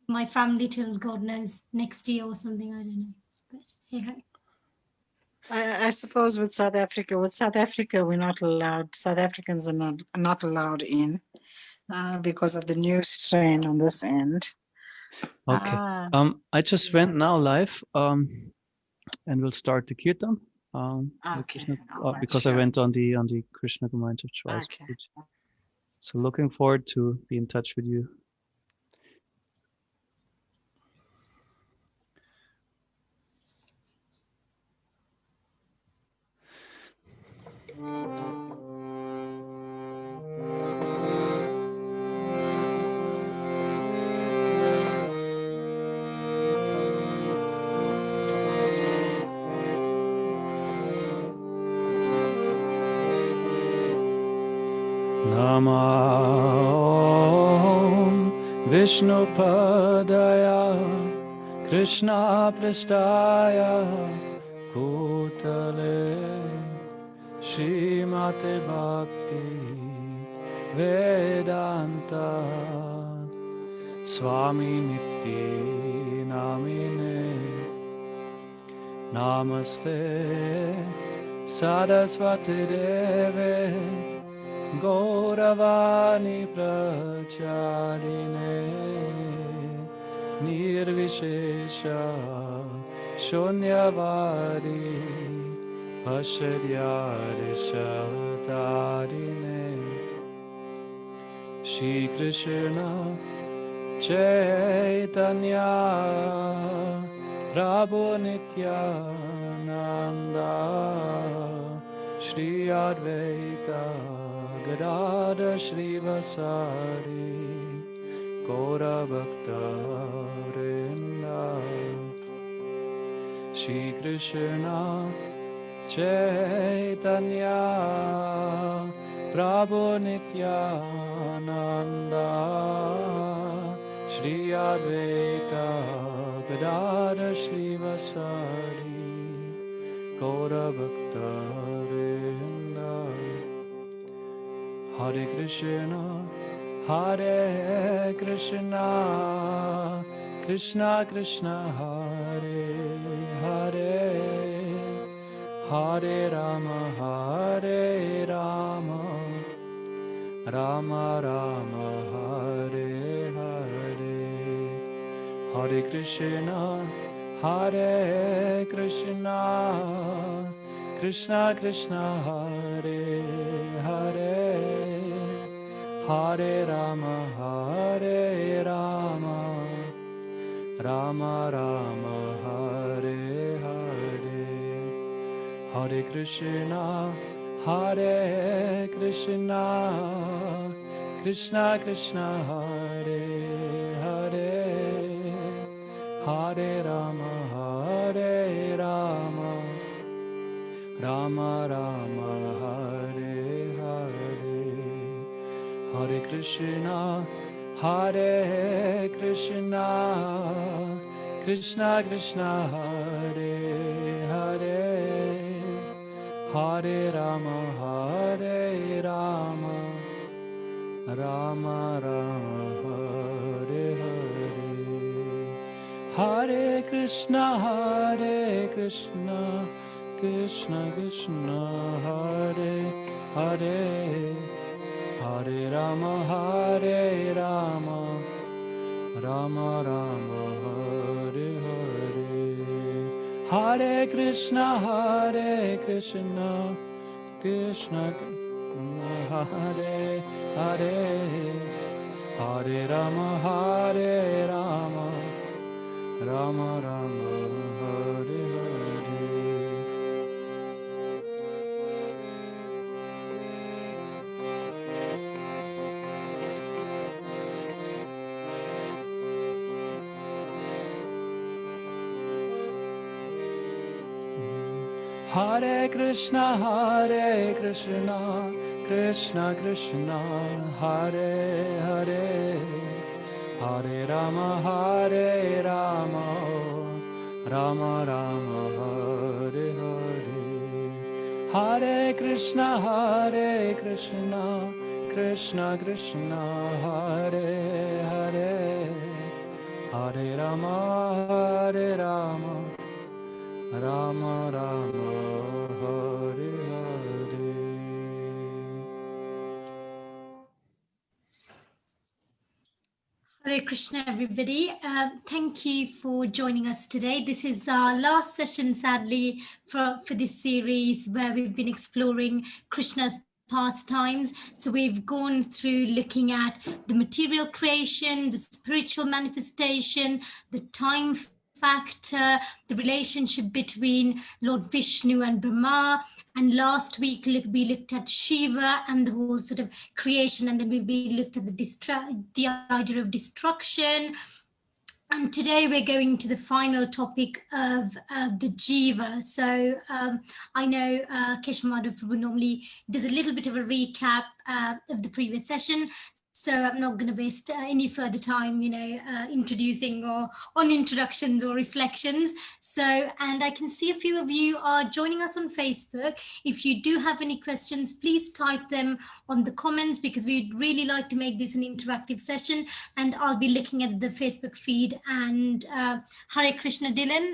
my family till God knows next year or something. I don't know. But yeah. I suppose with South Africa, we're not allowed. South Africans are not allowed in because of the new strain on this end. Okay. Ah, I just yeah. went now live. And we'll start the kirtan. The Okay. Krishna, All right. because I Sure. went on the Krishna Gemeinschaft Schweiz Okay. page. So looking forward to be in touch with you. Namah Vishnu Padaya Krishna Prastaya Bhutale Srimate Bhakti Vedanta Swami Nitya Namine Namaste Saraswati Deve Gauravani Pracharine Nirvishesha Shunyavadi Pashadyadishatarine Shri Krishna Chaitanya Prabhu Nityananda Shri Advaita Gadada Shri Vasari Gaura Bhakta Vrinda Shri Krishna Chaitanya Prabhu Nityananda Shri Advaita Gadada Shri Vasari Gaura Bhakta Vrinda Hare Krishna Hare Krishna Krishna Krishna Hare Hare Hare Rama Hare Rama Rama Rama Hare Hare Hare Krishna Hare Krishna Krishna Krishna Hare Hare Hare Rama Hare Rama Rama Rama Hare Hare Hare Krishna Hare Krishna Krishna Krishna Hare Hare Hare Rama Hare Rama Rama Rama Hare Hare Hare Krishna Hare Krishna Krishna Krishna Hare Hare Hare Rama Hare Rama Rama Rama Hare Hare Hare Krishna Krishna Krishna Hare Hare Hare Rama Hare Rama Rama Rama Hare Hare Hare Krishna Krishna Krishna Hare Hare Hare Rama Hare Rama Rama Rama Hare Hare Hare Krishna Krishna Krishna Hare Hare Hare Rama Hare Rama Rama Rama Hare Hare Hare Krishna Krishna Krishna Hare Hare Hare Rama, Hare Rama, Rama Rama, Hare Hare. Hare Krishna, everybody. Thank you for joining us today. This is our last session, sadly, for this series where we've been exploring Krishna's pastimes. So we've gone through looking at the material creation, the spiritual manifestation, the time factor, the relationship between Lord Vishnu and Brahma. And last week we looked at Shiva and the whole sort of creation, and then we looked at the idea of destruction. And today we're going to the final topic of the jiva. So I know Keshmadhav Prabhu normally does a little bit of a recap of the previous session. So I'm not going to waste any further time, introducing or on introductions or reflections. So, and I can see a few of you are joining us on Facebook. If you do have any questions, please type them on the comments, because we'd really like to make this an interactive session. And I'll be looking at the Facebook feed. And Hare Krishna, Dylan.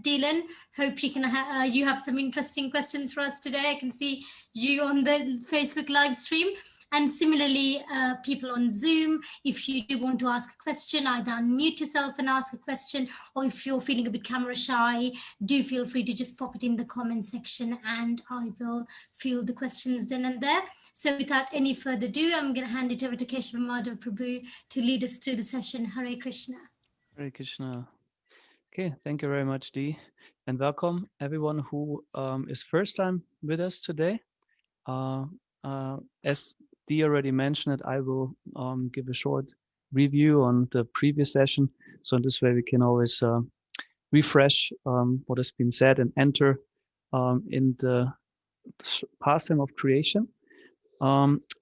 Dylan, hope you can you have some interesting questions for us today. I can see you on the Facebook live stream. And similarly, people on Zoom, if you do want to ask a question, either unmute yourself and ask a question, or if you're feeling a bit camera shy, do feel free to just pop it in the comment section, and I will field the questions then and there. So without any further ado, I'm going to hand it over to Keshmadhav Prabhu to lead us through the session. Hare Krishna. Hare Krishna. Okay, thank you very much, Dee. And welcome everyone who is first time with us today. As Dee already mentioned, I will give a short review on the previous session. So in this way we can always refresh what has been said and enter in the pastime of creation.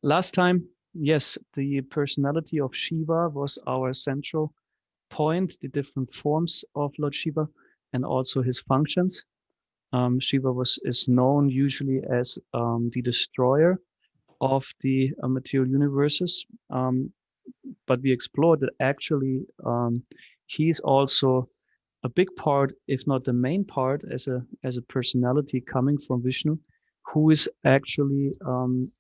Last time, yes, the personality of Shiva was our central point, the different forms of Lord Shiva and also his functions. Shiva is known usually as the destroyer of the material universes, but we explored that actually he's also a big part, if not the main part, as a personality coming from Vishnu, who is actually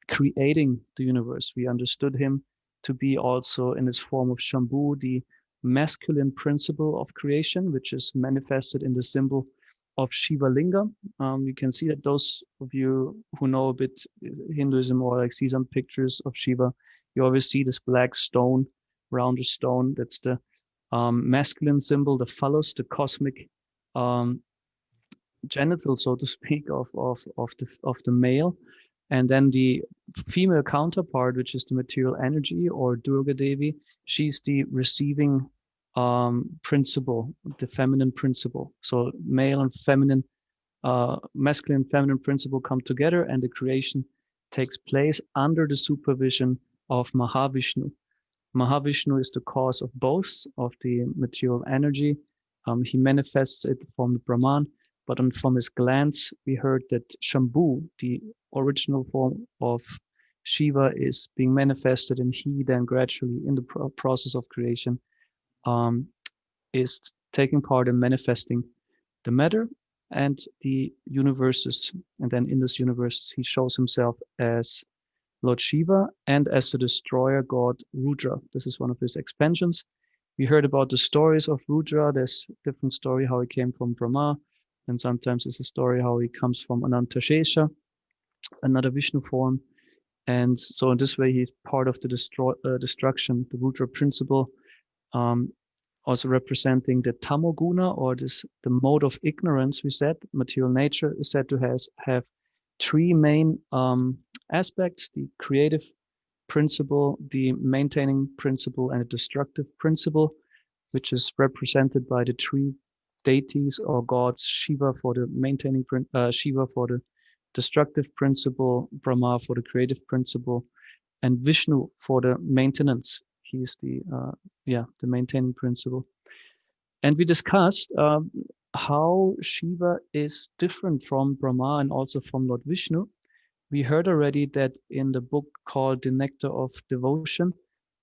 creating the universe. We understood him to be also in his form of Shambhu, the masculine principle of creation, which is manifested in the symbol of Shiva Linga. You can see that those of you who know a bit Hinduism or like see some pictures of Shiva, you always see this black stone, rounded stone. That's the masculine symbol, the phallus, the cosmic genital, so to speak, of the male. And then the female counterpart, which is the material energy, or Durga Devi, she's the receiving principle, the feminine principle. So male and feminine, masculine and feminine principle come together, and the creation takes place under the supervision of Mahavishnu. Mahavishnu is the cause of both of the material energy. He manifests it from the Brahman, but from his glands, we heard that Shambhu, the original form of Shiva, is being manifested, and he then gradually, in the process of creation, is taking part in manifesting the matter and the universes. And then in this universe, he shows himself as Lord Shiva and as the destroyer god Rudra. This is one of his expansions. We heard about the stories of Rudra. There's a different story how he came from Brahma, and sometimes it's a story how he comes from Anantashesha, another Vishnu form. And so in this way, he's part of the destruction, the Rudra principle, also representing the tamoguna, or the mode of ignorance. We said material nature is said to have three main aspects: the creative principle, the maintaining principle, and the destructive principle, which is represented by the three deities or gods: Shiva for the maintaining, Shiva for the destructive principle, Brahma for the creative principle, and Vishnu for the maintenance. He's the maintaining principle. And we discussed how Shiva is different from Brahma and also from Lord Vishnu. We heard already that in the book called The Nectar of Devotion,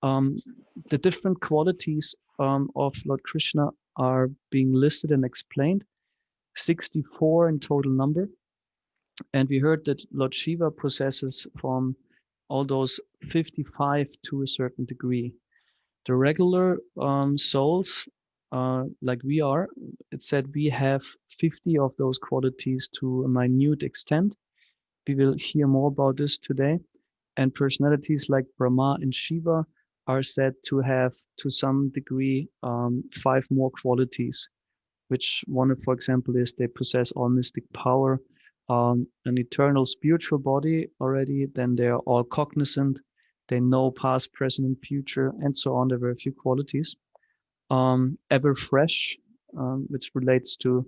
the different qualities of Lord Krishna are being listed and explained, 64 in total number. And we heard that Lord Shiva possesses from all those 55 to a certain degree. The regular souls, like we are, it said we have 50 of those qualities to a minute extent. We will hear more about this today. And personalities like Brahma and Shiva are said to have, to some degree, 5 more qualities, which one, for example, is they possess all mystic power, an eternal spiritual body already, then they are all cognizant, they know past, present, and future, and so on. There were a few qualities. Ever fresh, which relates to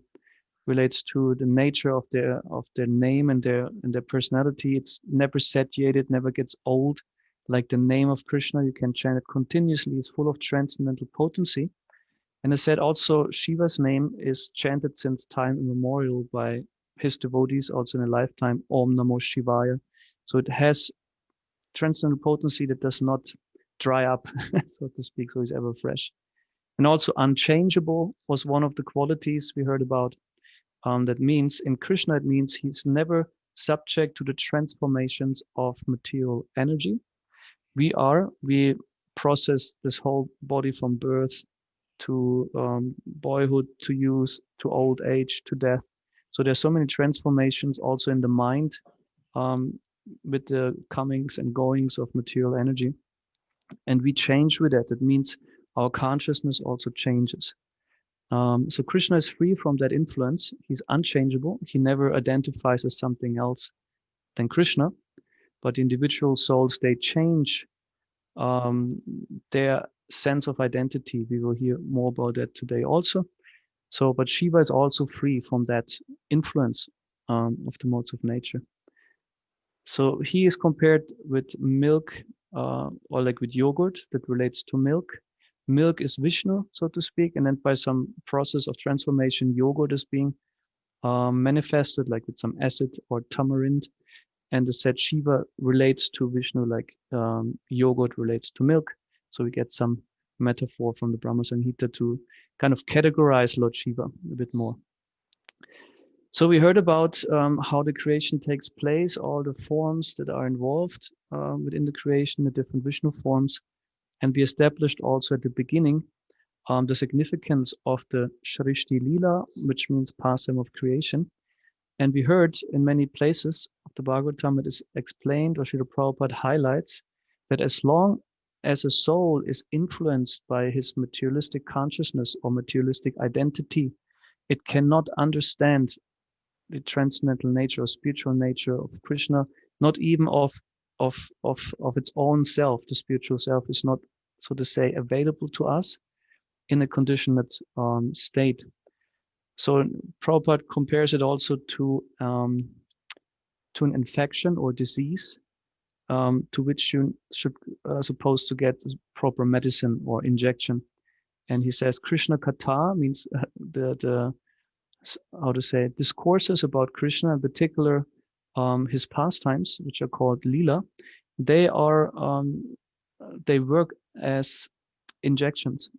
the nature of their name and their personality. It's never satiated, never gets old. Like the name of Krishna, you can chant it continuously. It's full of transcendental potency. And I said also Shiva's name is chanted since time immemorial by his devotees, also in a lifetime, Om Namo Shivaya. So it has transcendental potency that does not dry up, so to speak, so it's ever fresh. And also unchangeable was one of the qualities we heard about. That means in Krishna, it means he's never subject to the transformations of material energy. We process this whole body from birth to boyhood, to youth, to old age, to death. So there's so many transformations also in the mind with the comings and goings of material energy. And we change with that. It means our consciousness also changes. So Krishna is free from that influence. He's unchangeable. He never identifies as something else than Krishna. But individual souls, they change their sense of identity. We will hear more about that today also. So, but Shiva is also free from that influence of the modes of nature. So he is compared with milk or like with yogurt that relates to milk. Milk is Vishnu, so to speak, and then by some process of transformation, yogurt is being manifested, like with some acid or tamarind. And the said Shiva relates to Vishnu like yogurt relates to milk. So we get some metaphor from the Brahma Samhita to kind of categorize Lord Shiva a bit more. So we heard about how the creation takes place, all the forms that are involved within the creation, the different Vishnu forms. And we established also at the beginning the significance of the Shrishti Lila, which means pastime of creation. And we heard in many places of the Bhagavatam, it is explained, or Srila Prabhupada highlights, that as long as a soul is influenced by his materialistic consciousness or materialistic identity, it cannot understand the transcendental nature or spiritual nature of Krishna, not even of its own self. The spiritual self is not, so to say, available to us in a conditioned state. So Prabhupada compares it also to an infection or disease to which you should supposed to get proper medicine or injection. And he says Krishna Katha means the how to say discourses about Krishna, in particular his pastimes, which are called Lila. They work as injections.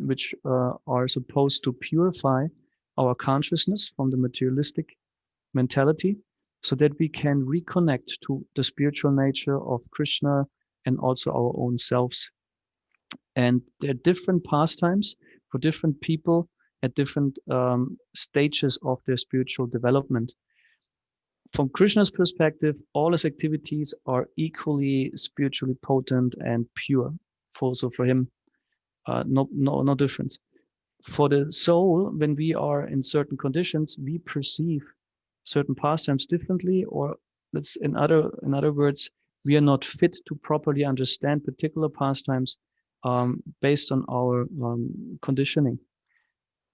Which are supposed to purify our consciousness from the materialistic mentality so that we can reconnect to the spiritual nature of Krishna and also our own selves. And there are different pastimes for different people at different stages of their spiritual development. From Krishna's perspective, all his activities are equally spiritually potent and pure. So for him, no difference. For the soul, when we are in certain conditions, we perceive certain pastimes differently, or let's in other words, we are not fit to properly understand particular pastimes based on our conditioning.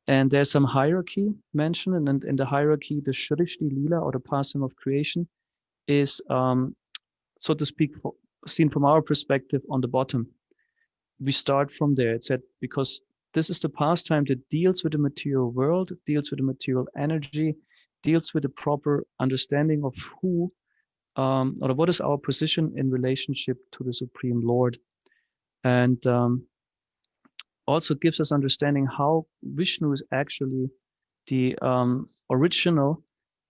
And there's some hierarchy mentioned, and in the hierarchy, the Shrishti Lila, or the pastime of creation, is, so to speak, seen from our perspective on the bottom. We start from there. It said, because this is the pastime that deals with the material world, deals with the material energy, deals with the proper understanding of who, or what is our position in relationship to the Supreme Lord. And also gives us understanding how Vishnu is actually the original,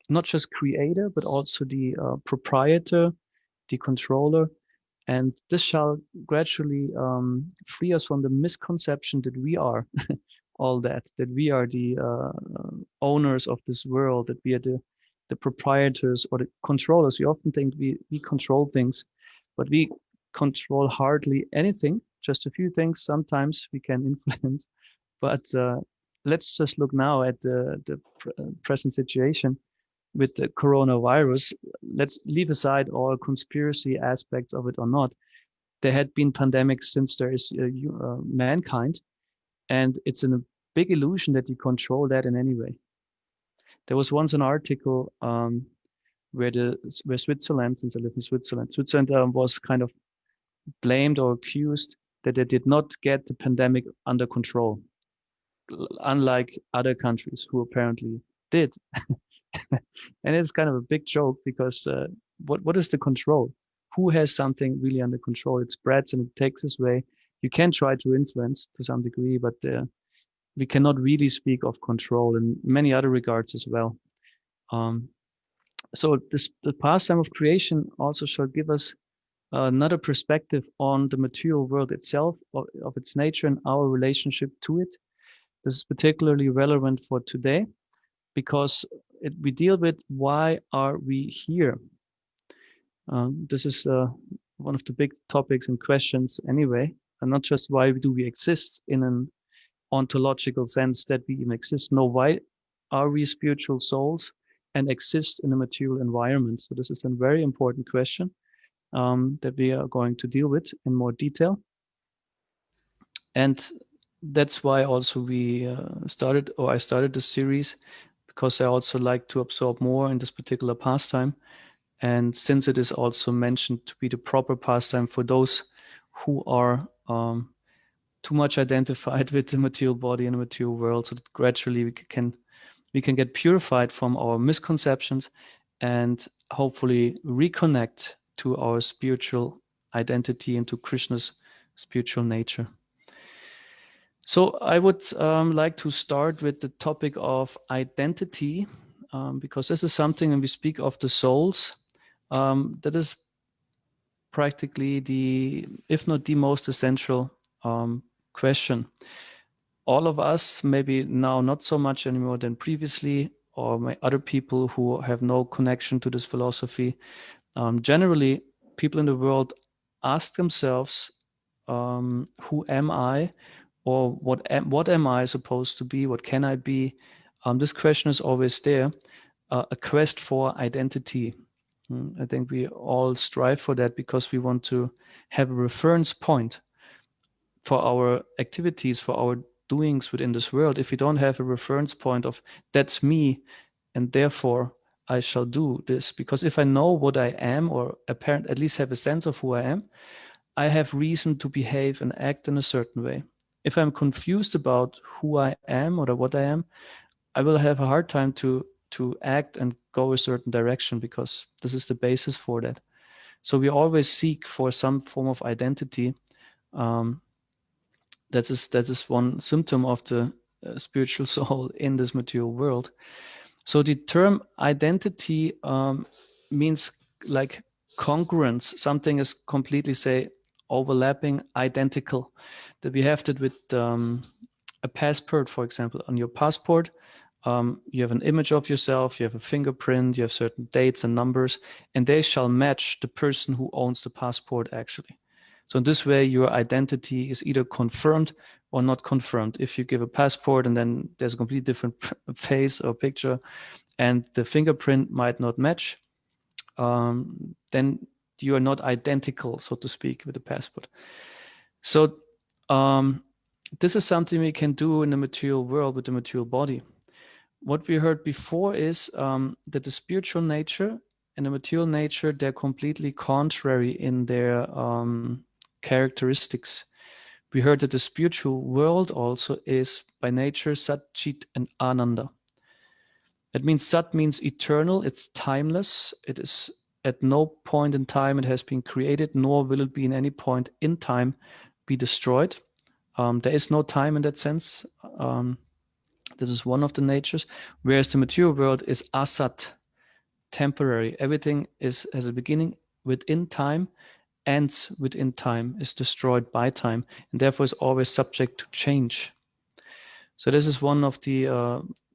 not just creator, but also the proprietor, the controller. And this shall gradually free us from the misconception that we are all that we are the owners of this world, that we are the proprietors or the controllers. We often think we control things, but we control hardly anything, just a few things. Sometimes we can influence, but let's just look now at the present situation with the coronavirus. Let's leave aside all conspiracy aspects of it or not. There had been pandemics since there is mankind, and it's a big illusion that you control that in any way. There was once an article where Switzerland, since I live in Switzerland was kind of blamed or accused that they did not get the pandemic under control, unlike other countries who apparently did. And it's kind of a big joke because what is the control? Who has something really under control? It spreads and it takes its way. You can try to influence to some degree, but we cannot really speak of control in many other regards as well. So the pastime of creation also shall give us another perspective on the material world itself, of its nature and our relationship to it. This is particularly relevant for today because we deal with why are we here. This is one of the big topics and questions anyway, and not just why do we exist in an ontological sense that we even exist. No, why are we spiritual souls and exist in a material environment? So this is a very important question that we are going to deal with in more detail. And that's why also I started this series, because I also like to absorb more in this particular pastime. And since it is also mentioned to be the proper pastime for those who are too much identified with the material body and the material world, so that gradually we can get purified from our misconceptions and hopefully reconnect to our spiritual identity and to Krishna's spiritual nature. So I would like to start with the topic of identity, because this is something when we speak of the souls, that is practically if not the most essential question. All of us, maybe now not so much anymore than previously, or other people who have no connection to this philosophy, generally people in the world ask themselves, who am I, or what am I supposed to be, what can I be? This question is always there, a quest for identity. I think we all strive for that because we want to have a reference point for our activities, for our doings within this world. If we don't have a reference point of that's me and therefore I shall do this, because if I know what I am, or at least have a sense of who I am, I have reason to behave and act in a certain way. If I'm confused about who I am or what I am, I will have a hard time to act and go a certain direction, because this is the basis for that. So we always seek for some form of identity. That is one symptom of the spiritual soul in this material world. So the term identity means like congruence. Something is completely, say, overlapping, identical. That we have that with a passport, for example. On your passport, you have an image of yourself, you have a fingerprint, you have certain dates and numbers, and they shall match the person who owns the passport actually. So in this way, your identity is either confirmed or not confirmed. If you give a passport and then there's a completely different face or picture and the fingerprint might not match, then you are not identical, so to speak, with the passport. So this is something we can do in the material world with the material body. What we heard before is that the spiritual nature and the material nature, they're completely contrary in their characteristics. We heard that the spiritual world also is by nature Sat, Chit, and Ananda. That means Sat means eternal, it's timeless, it is at no point in time it has been created, nor will it be in any point in time be destroyed. There is no time in that sense. This is one of the natures, whereas the material world is asat, temporary. Everything has a beginning within time, ends within time, is destroyed by time, and therefore is always subject to change. So this is one of the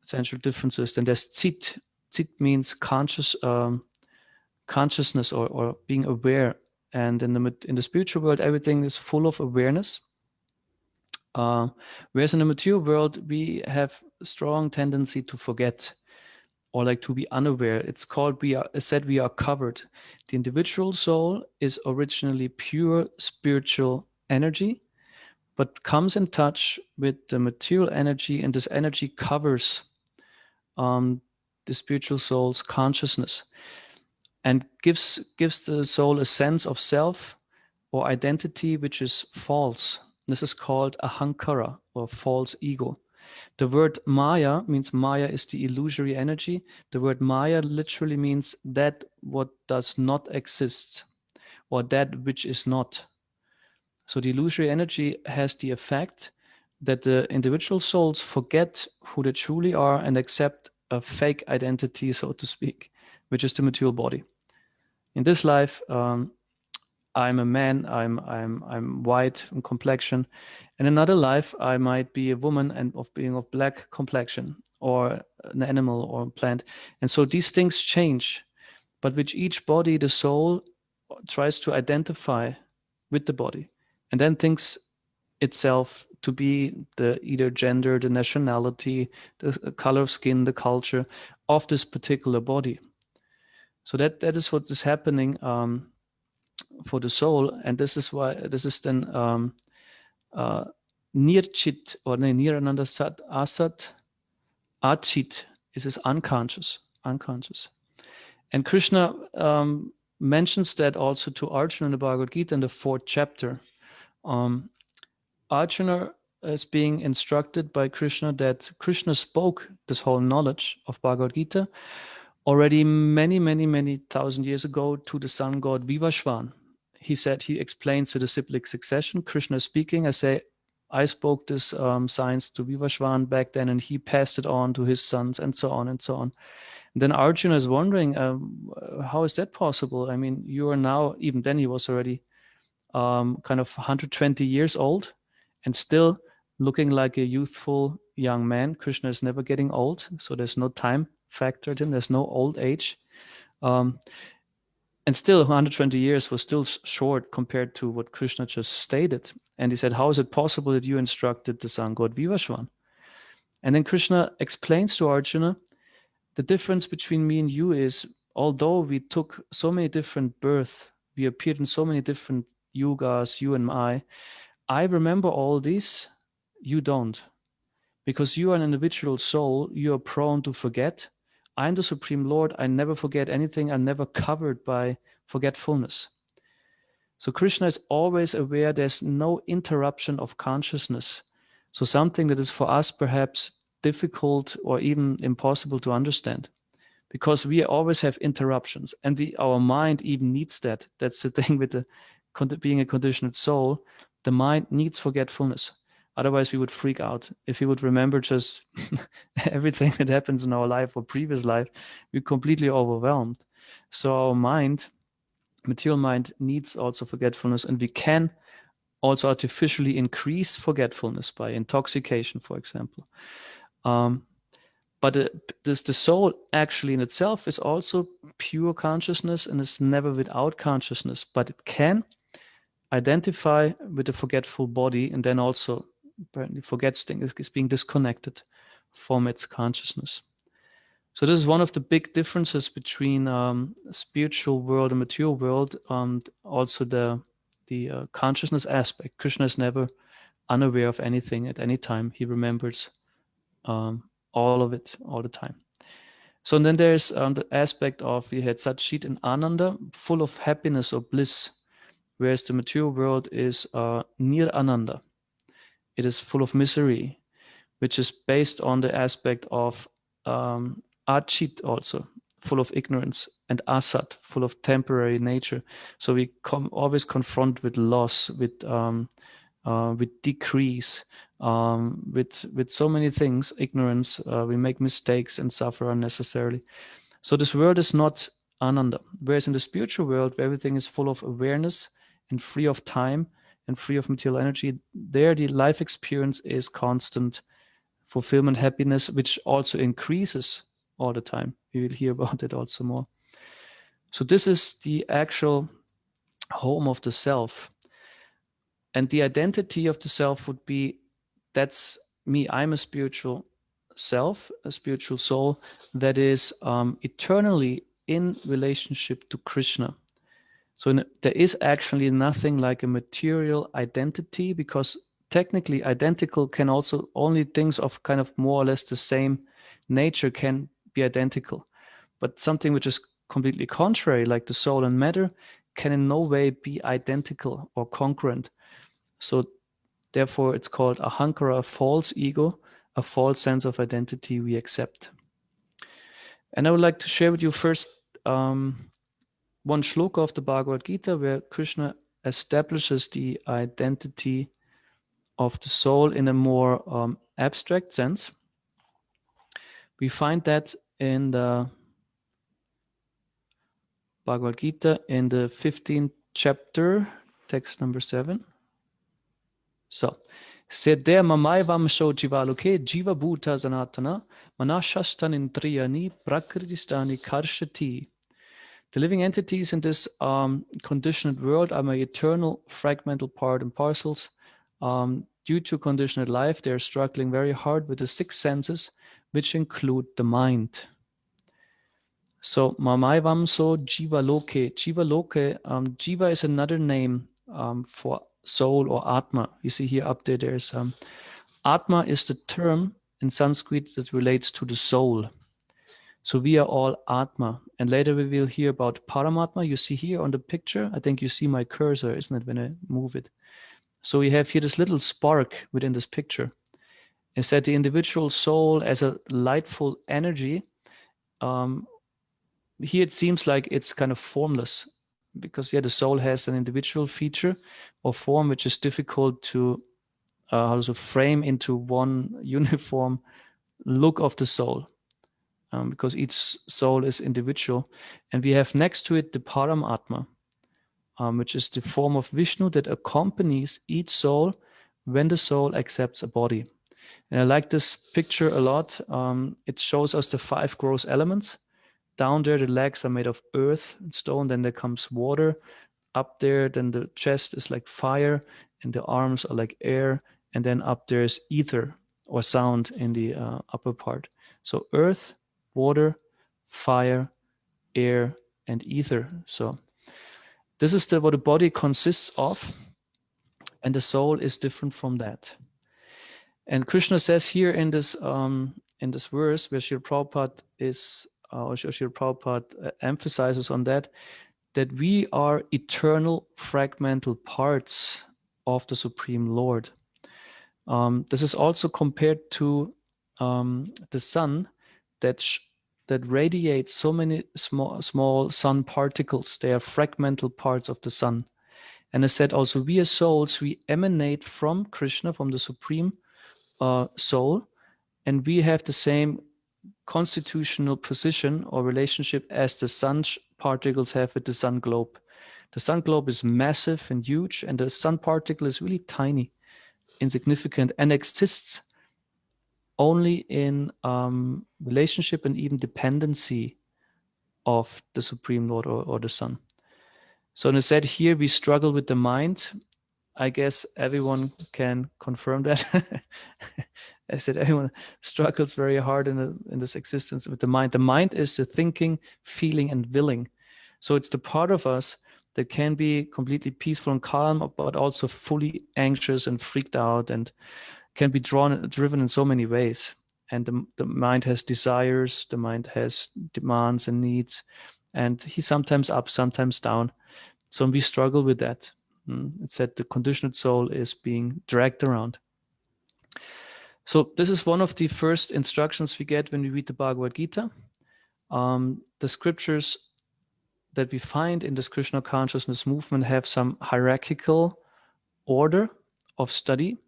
essential differences. Then there's Chit. Chit means consciousness or being aware. And in the spiritual world, everything is full of awareness. Whereas in the material world, we have a strong tendency to forget or like to be unaware. It's called we are covered. The individual soul is originally pure spiritual energy, but comes in touch with the material energy, and this energy covers the spiritual soul's consciousness and gives the soul a sense of self or identity which is false. This is called ahankara, or false ego. The word Maya means Maya is the illusory energy. The word Maya literally means that what does not exist, or that which is not. So the illusory energy has the effect that the individual souls forget who they truly are and accept a fake identity, so to speak, which is the material body. In this life, I'm a man, I'm white in complexion. In another life, I might be a woman and being of black complexion, or an animal or a plant. And so these things change, but with each body, the soul tries to identify with the body and then thinks itself to be the either gender, the nationality, the color of skin, the culture of this particular body. So that is what is happening for the soul, and this is then nirchit or nirananda sat asat achit. Is unconscious, and Krishna mentions that also to Arjuna in the Bhagavad Gita in the 4th chapter. Arjuna is being instructed by Krishna that Krishna spoke this whole knowledge of Bhagavad Gita already many thousand years ago to the sun god Vivashvan. He explains to the cyclic succession. Krishna is speaking. I spoke this science to Vivashvan back then, and he passed it on to his sons, and so on and so on. And then Arjuna is wondering, how is that possible? I mean, you are now, even then he was already kind of 120 years old and still looking like a youthful young man. Krishna is never getting old, so there's no time factored in. There's no old age. And still 120 years was still short compared to what Krishna just stated. And he said, how is it possible that you instructed the sun god Vivashvan? And then Krishna explains to Arjuna, the difference between me and you is, although we took so many different births, we appeared in so many different yugas, you and I remember all this, you don't. Because you are an individual soul, you are prone to forget. I'm the Supreme Lord, I never forget anything, I'm never covered by forgetfulness. So Krishna is always aware there's no interruption of consciousness. So something that is for us perhaps difficult or even impossible to understand, because we always have interruptions, and our mind even needs that. That's the thing with being a conditioned soul. The mind needs forgetfulness. Otherwise, we would freak out. If we would remember just everything that happens in our life or previous life, we're completely overwhelmed. So our mind, material mind, needs also forgetfulness, and we can also artificially increase forgetfulness by intoxication, for example. But the soul actually in itself is also pure consciousness and is never without consciousness, but it can identify with the forgetful body and then also apparently forgets things, is being disconnected from its consciousness. So this is one of the big differences between spiritual world and material world, and also the consciousness aspect. Krishna is never unaware of anything at any time. He remembers all of it all the time. So then there's the aspect of, we had Satchit and Ananda, full of happiness or bliss, whereas the material world is Nir Ananda. It is full of misery, which is based on the aspect of Achit also, full of ignorance, and Asat, full of temporary nature. So we always confront with loss, with with decrease, with so many things, ignorance. We make mistakes and suffer unnecessarily. So this world is not ananda. Whereas in the spiritual world, where everything is full of awareness and free of time and free of material energy, there the life experience is constant fulfillment, happiness, which also increases all the time. We will hear about it also more. So this is the actual home of the self. And the identity of the self would be, that's me. I'm a spiritual self, a spiritual soul that is eternally in relationship to Krishna. So there is actually nothing like a material identity, because technically identical can also, only things of kind of more or less the same nature can be identical. But something which is completely contrary, like the soul and matter, can in no way be identical or congruent. So therefore it's called ahankara, a false ego, a false sense of identity we accept. And I would like to share with you first one shloka of the Bhagavad Gita, where Krishna establishes the identity of the soul in a more abstract sense. We find that in the Bhagavad Gita in the 15th chapter, text number 7. So, Sedya mamai vamsho jivaloke jiva bhuta zanatana manashastan indriyani prakritistani karshati. The living entities in this conditioned world are my eternal fragmental part and parcels. Due to conditioned life, they are struggling very hard with the 6 senses, which include the mind. So, mamai vamso jiva loke. Jiva loke, jiva is another name for soul or atma. You see here up there, there's atma is the term in Sanskrit that relates to the soul. So we are all atma. And later we will hear about paramatma. You see here on the picture, I think you see my cursor, isn't it, when I move it? So we have here this little spark within this picture. It's that the individual soul as a lightful energy, here it seems like it's kind of formless, because the soul has an individual feature or form which is difficult to frame into one uniform look of the soul, because each soul is individual. And we have next to it the Paramatma, which is the form of Vishnu that accompanies each soul when the soul accepts a body. And I like this picture a lot. It shows us the 5 gross elements. Down there, the legs are made of earth and stone. Then there comes water. Up there, then the chest is like fire, and the arms are like air. And then up there is ether or sound in the upper part. So earth, water, fire, air, and ether. So this is what the body consists of, and the soul is different from that. And Krishna says here in this verse, where Srila Prabhupada is, or Srila Prabhupada emphasizes on that we are eternal fragmental parts of the Supreme Lord. This is also compared to the sun that radiates so many small sun particles. They are fragmental parts of the sun. And I said also, we as souls, we emanate from Krishna, from the Supreme Soul, and we have the same constitutional position or relationship as the sun particles have with the sun globe. The sun globe is massive and huge, and the sun particle is really tiny, insignificant, and exists only in relationship and even dependency of the Supreme Lord or the sun. So in said here, we struggle with the mind. I guess everyone can confirm that. I said everyone struggles very hard in this existence with the mind. The mind is the thinking, feeling, and willing. So it's the part of us that can be completely peaceful and calm, but also fully anxious and freaked out, and can be driven in so many ways. And the mind has desires, the mind has demands and needs, and he's sometimes up, sometimes down. So we struggle with that. It's that the conditioned soul is being dragged around. So this is one of the first instructions we get when we read the Bhagavad Gita. The scriptures that we find in this Krishna consciousness movement have some hierarchical order of study.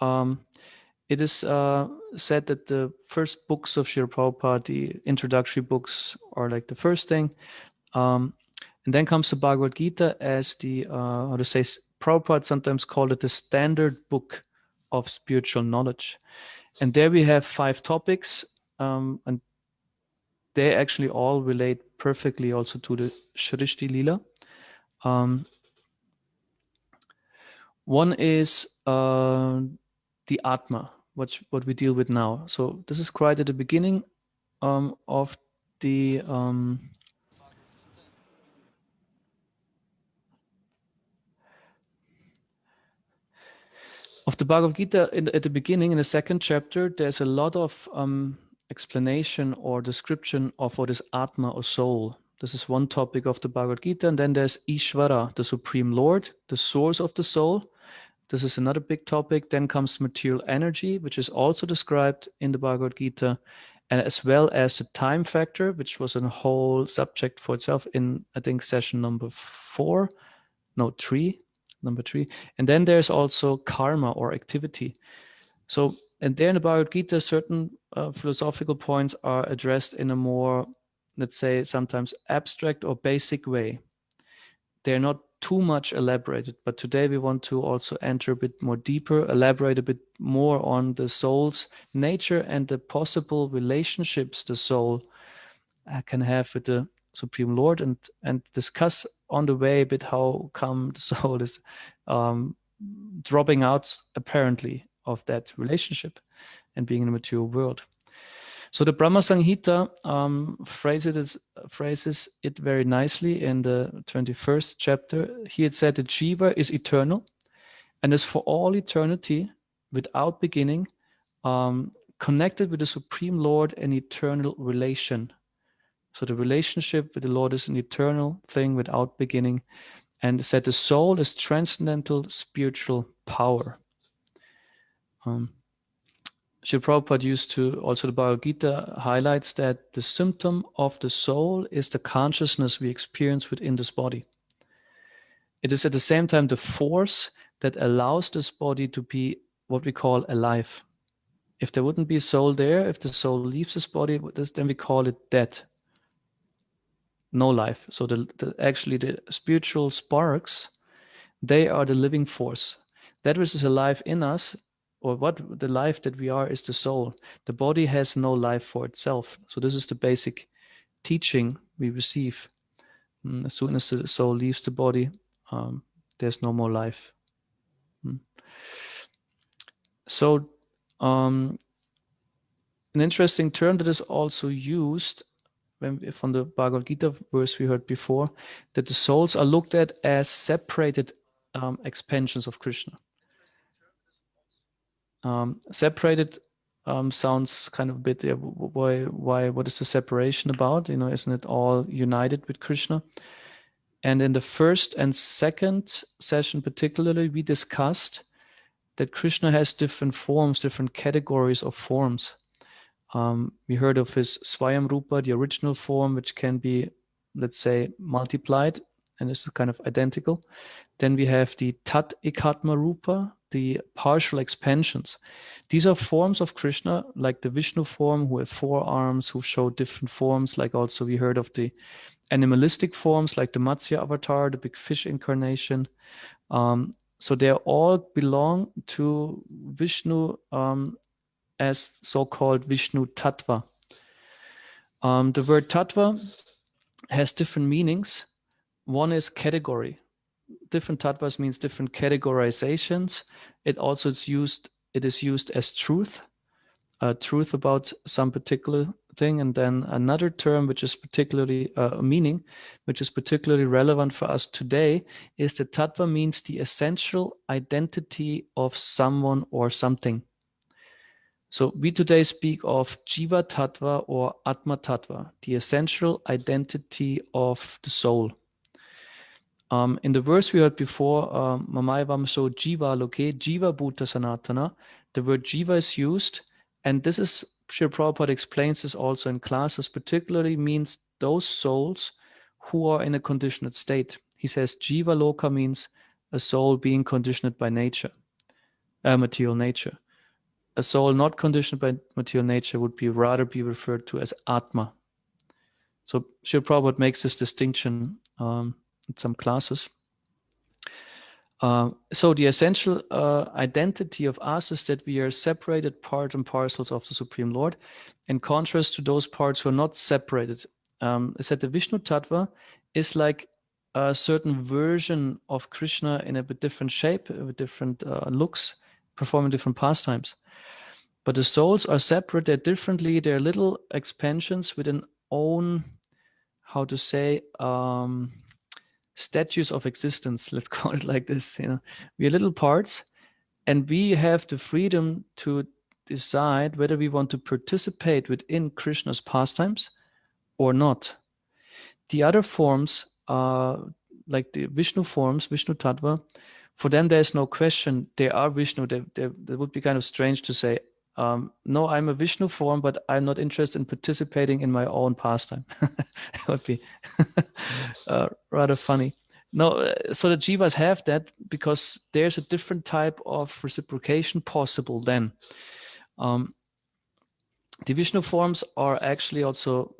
It is said that the first books of Srila Prabhupada, the introductory books, are like the first thing. And then comes the Bhagavad Gita as the, how to say, Prabhupada sometimes called it the standard book of spiritual knowledge. And there we have 5 topics, and they actually all relate perfectly also to the Shrishti Lila. One is the Atma, what we deal with now. So this is quite at the beginning of the Bhagavad Gita. At the beginning, in the second chapter, there's a lot of explanation or description of what is Atma or soul. This is one topic of the Bhagavad Gita. And then there's Ishvara, the Supreme Lord, the source of the soul. This is another big topic. Then comes material energy, which is also described in the Bhagavad Gita, and as well as the time factor, which was a whole subject for itself in, I think, session number 3. And then there's also karma or activity. So, and there in the Bhagavad Gita, certain philosophical points are addressed in a more, let's say, sometimes abstract or basic way. They're not too much elaborated, but today we want to also enter a bit more deeper, elaborate a bit more on the soul's nature and the possible relationships the soul can have with the Supreme Lord, and discuss on the way a bit how come the soul is dropping out apparently of that relationship and being in the material world. So the Brahma Samhita phrases it very nicely in the 21st chapter. Here it said the jiva is eternal and is for all eternity, without beginning, connected with the Supreme Lord, an eternal relation. So the relationship with the Lord is an eternal thing without beginning. And it said the soul is transcendental spiritual power. Srila Prabhupada used to, also the Bhagavad Gita highlights that the symptom of the soul is the consciousness we experience within this body. It is at the same time the force that allows this body to be what we call alive. If there wouldn't be a soul there, if the soul leaves this body, then we call it dead. No life. So actually the spiritual sparks, they are the living force. That which is alive in us, or what the life that we are, is the soul. The body has no life for itself. So this is the basic teaching we receive. As soon as the soul leaves the body, there's no more life. So an interesting term that is also used from the Bhagavad Gita verse we heard before, that the souls are looked at as separated expansions of Krishna. Separated sounds kind of a bit, why, what is the separation about? Isn't it all united with Krishna? And in the first and second session particularly, we discussed that Krishna has different forms, different categories of forms. We heard of his Swayam Rupa, the original form, which can be, let's say, multiplied and is kind of identical. Then we have the Tat Ekatma Rupa, the partial expansions. These are forms of Krishna, like the Vishnu form, who have 4 arms, who show different forms. Like also we heard of the animalistic forms, like the Matsya avatar, the big fish incarnation. So they all belong to Vishnu as so-called Vishnu Tattva. The word Tattva has different meanings. One is category. Different tattvas means different categorizations. It is used as truth about some particular thing. And then another term, which is particularly meaning, which is particularly relevant for us today, is that tattva means the essential identity of someone or something. So we today speak of jiva-tattva or atma-tattva, the essential identity of the soul. In the verse we heard before, Mamaya so jiva loke, jiva bhuta sanatana, the word jiva is used, and this is, Srila Prabhupada explains this also in classes, particularly means those souls who are in a conditioned state. He says jiva loka means a soul being conditioned by nature. material nature. A soul not conditioned by material nature would rather be referred to as Atma. So Srila Prabhupada makes this distinction in some classes. So the essential identity of us is that we are separated part and parcels of the Supreme Lord, in contrast to those parts who are not separated. It's that the Vishnu-tattva is like a certain version of Krishna in a bit different shape, with different looks, performing different pastimes. But the souls are separate, they're differently, they're little expansions with an own, how to say, statues of existence, let's call it like this. We are little parts, and we have the freedom to decide whether we want to participate within Krishna's pastimes or not. The other forms, like the Vishnu forms, Vishnu Tattva, for them there's no question. They are Vishnu. That would be kind of strange to say, no, I'm a Vishnu form, but I'm not interested in participating in my own pastime. It would be rather funny. No, so the jivas have that because there's a different type of reciprocation possible then. The Vishnu forms are actually also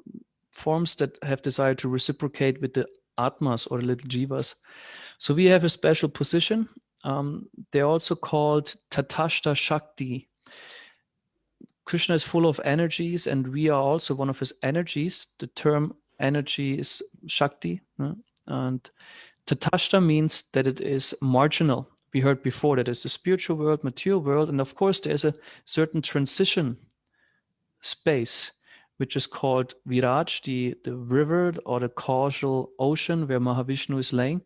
forms that have desire to reciprocate with the Atmas or the little jivas. So we have a special position. They're also called Tatashta Shakti. Krishna is full of energies, and we are also one of his energies. The term energy is Shakti. And Tatashta means that it is marginal. We heard before that it's the spiritual world, material world, and of course there's a certain transition space, which is called Viraj, the river or the causal ocean where Mahavishnu is laying.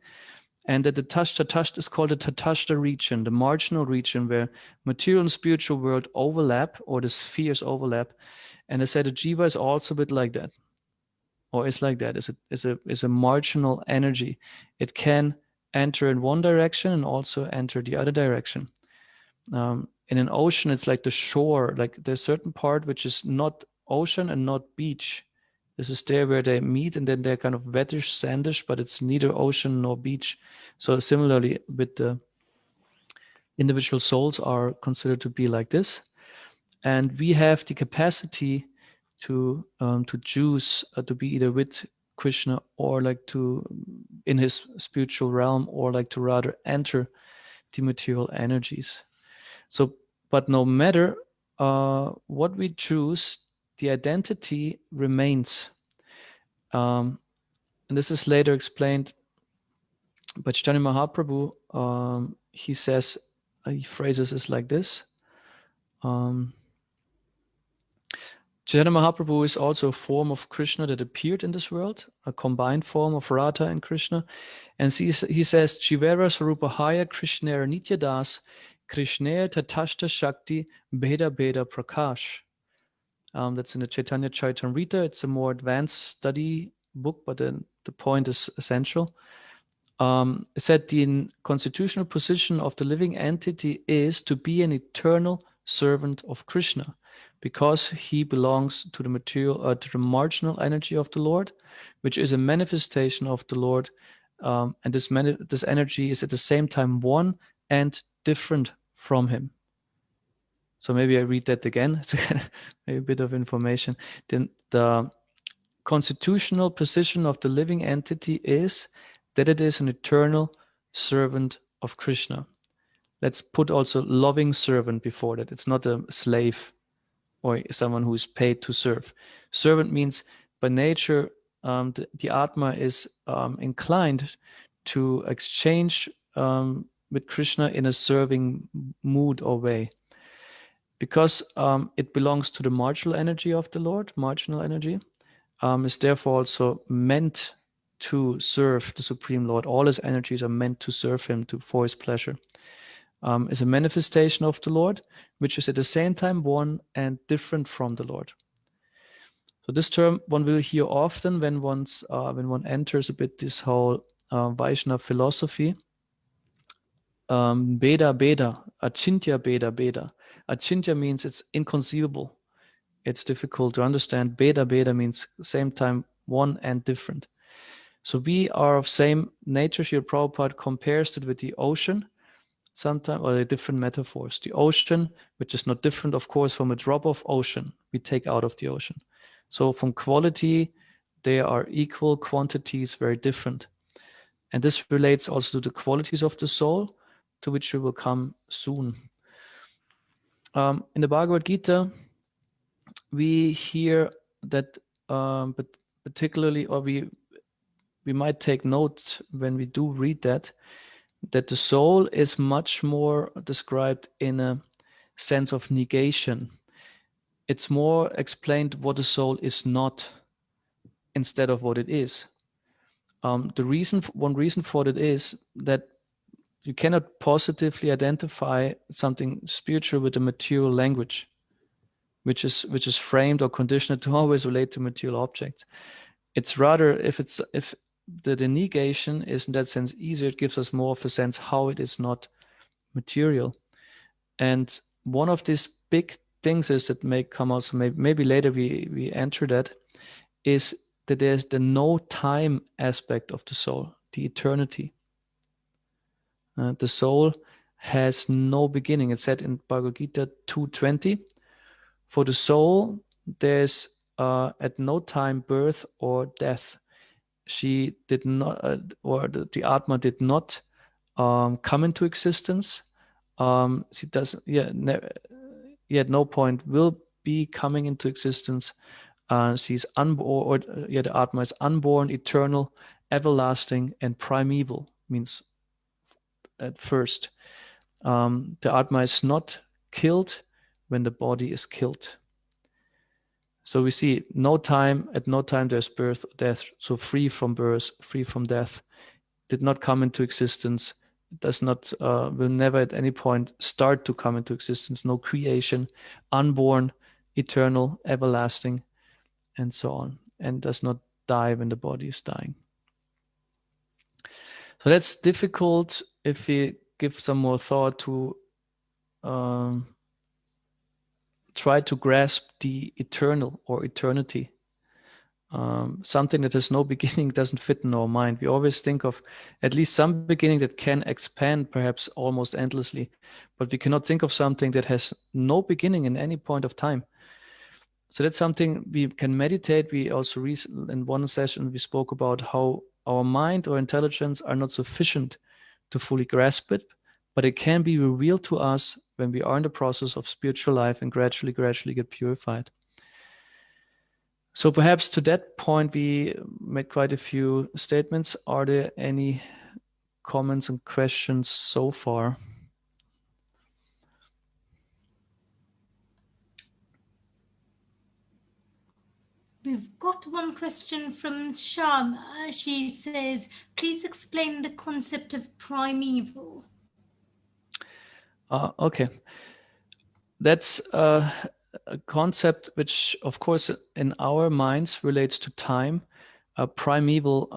And that the Tatashta is called the Tatashta region, the marginal region where material and spiritual world overlap, or the spheres overlap. And I said the jiva is also a bit like that, or is like that. It's a marginal energy. It can enter in one direction and also enter the other direction. In an ocean, it's like the shore. Like there's a certain part which is not ocean and not beach. This is there where they meet, and then they're kind of wettish, sandish, but it's neither ocean nor beach. So similarly, with the individual souls are considered to be like this, and we have the capacity to choose to be either with Krishna or like to in his spiritual realm, or like to rather enter the material energies. So, but no matter what we choose, the identity remains. And this is later explained by Chaitanya Mahaprabhu. He says, he phrases this like this. Chaitanya Mahaprabhu is also a form of Krishna that appeared in this world, a combined form of Radha and Krishna. And he says, Chivera Sarupahaya Krishnera Nityadas, Krishnera Tatashta Shakti Beda Beda Prakash. That's in the Chaitanya Charitamrita. It's a more advanced study book, but then the point is essential. It said the constitutional position of the living entity is to be an eternal servant of Krishna, because he belongs to the material, to the marginal energy of the Lord, which is a manifestation of the Lord, and this energy is at the same time one and different from him. So maybe I read that again. It's maybe a bit of information. Then the constitutional position of the living entity is that it is an eternal servant of Krishna. Let's put also loving servant before that. It's not a slave or someone who is paid to serve. Servant means by nature, the Atma is inclined to exchange with Krishna in a serving mood or way. Because it belongs to the marginal energy of the Lord, marginal energy, is therefore also meant to serve the Supreme Lord. All his energies are meant to serve him for his pleasure. Is a manifestation of the Lord, which is at the same time one and different from the Lord. So this term one will hear often when one enters a bit this whole Vaishnava philosophy. Beda Beda, Achintya Beda Beda. Achintya means it's inconceivable. It's difficult to understand. Beda Beda means same time one and different. So we are of same nature. Srila Prabhupada compares it with the ocean. sometimes, or different metaphors. The ocean, which is not different, of course, from a drop of ocean we take out of the ocean. So from quality, they are equal, quantities very different. And this relates also to the qualities of the soul, to which we will come soon. In the Bhagavad Gita, we hear that, but particularly, or we might take note when we do read that the soul is much more described in a sense of negation. It's more explained what the soul is not instead of what it is. One reason for it is that you cannot positively identify something spiritual with a material language, which is framed or conditioned to always relate to material objects. It's rather, if the negation is in that sense easier, it gives us more of a sense how it is not material. And one of these big things is that may come also, maybe later we enter that, is that there's the no time aspect of the soul, the eternity. The soul has no beginning. It's said in Bhagavad Gita 2:20, for the soul there's at no time birth or death. She did not, or the Atma did not come into existence. She doesn't, at no point will be coming into existence. She's unborn, the Atma is unborn, eternal, everlasting, and primeval, means at first. The Atma is not killed when the body is killed. So we see no time, at no time there's birth, death, so free from birth, free from death, did not come into existence, does not, will never at any point start to come into existence, no creation, unborn, eternal, everlasting, and so on, and does not die when the body is dying. So that's difficult if we give some more thought to try to grasp the eternal or eternity. Something that has no beginning doesn't fit in our mind. We always think of at least some beginning that can expand perhaps almost endlessly, but we cannot think of something that has no beginning in any point of time. So that's something we can meditate. We also in one session we spoke about how our mind or intelligence are not sufficient to fully grasp it, but it can be revealed to us when we are in the process of spiritual life and gradually get purified. So perhaps to that point, we made quite a few statements. Are there any comments and questions so far? We've got one question from Sham. She says, please explain the concept of primeval. Okay. That's a concept which, of course, in our minds relates to time. Primeval,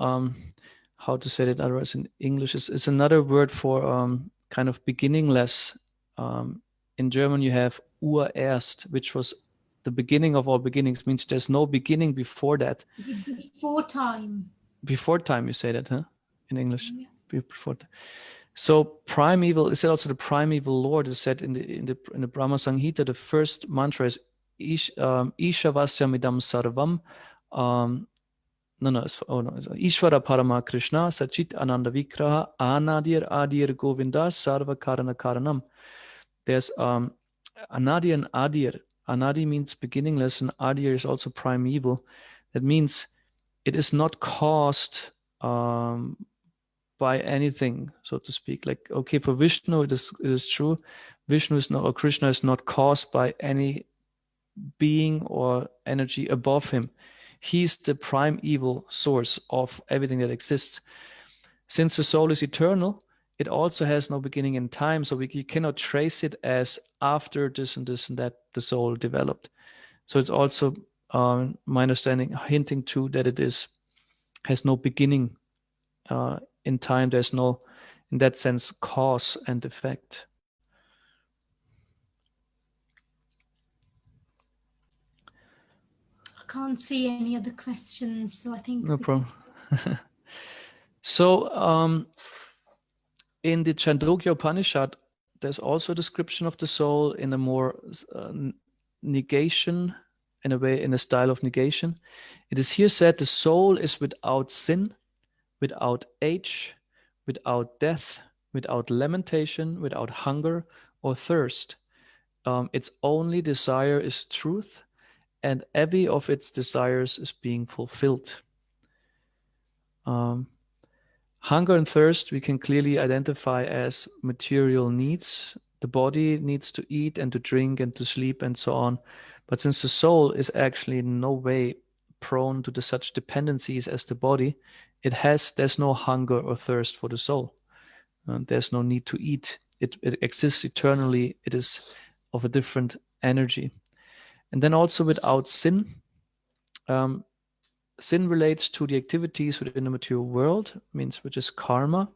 how to say that otherwise in English, is another word for kind of beginningless. In German, you have urerst, which was the beginning of all beginnings, means there's no beginning before that. Before time. Before time, you say that, huh? In English, Yeah. before. So primeval is also the primeval Lord is said in the Brahma Samhita. The first mantra is Ishavasyamidam sarvam. Ishvara Parama Krishna Sachit Ananda Vigraha Anadir Adir Govinda Sarva Karana Karanam. There's Anadi and Adir. Anadi means beginningless, and Adir is also primeval. That means it is not caused by anything, so to speak. Like, okay, for Vishnu, it is true. Vishnu is not, or Krishna is not caused by any being or energy above him. He's the primeval source of everything that exists. Since the soul is eternal, it also has no beginning in time, so you cannot trace it as after this and this and that the soul developed. So it's also, my understanding, hinting to that it has no beginning in time. There's no, in that sense, cause and effect. I can't see any other questions, so I think no problem. So in the Chandogya Upanishad, there's also a description of the soul in a more negation, in a way, in a style of negation. It is here said the soul is without sin, without age, without death, without lamentation, without hunger or thirst. Its only desire is truth, and every of its desires is being fulfilled. Hunger and thirst we can clearly identify as material needs. The body needs to eat and to drink and to sleep and so on. But since the soul is actually in no way prone to such dependencies as the body, there's no hunger or thirst for the soul. There's no need to eat. It exists eternally. It is of a different energy. And then also without sin. Sin relates to the activities within the material world, means which is karma.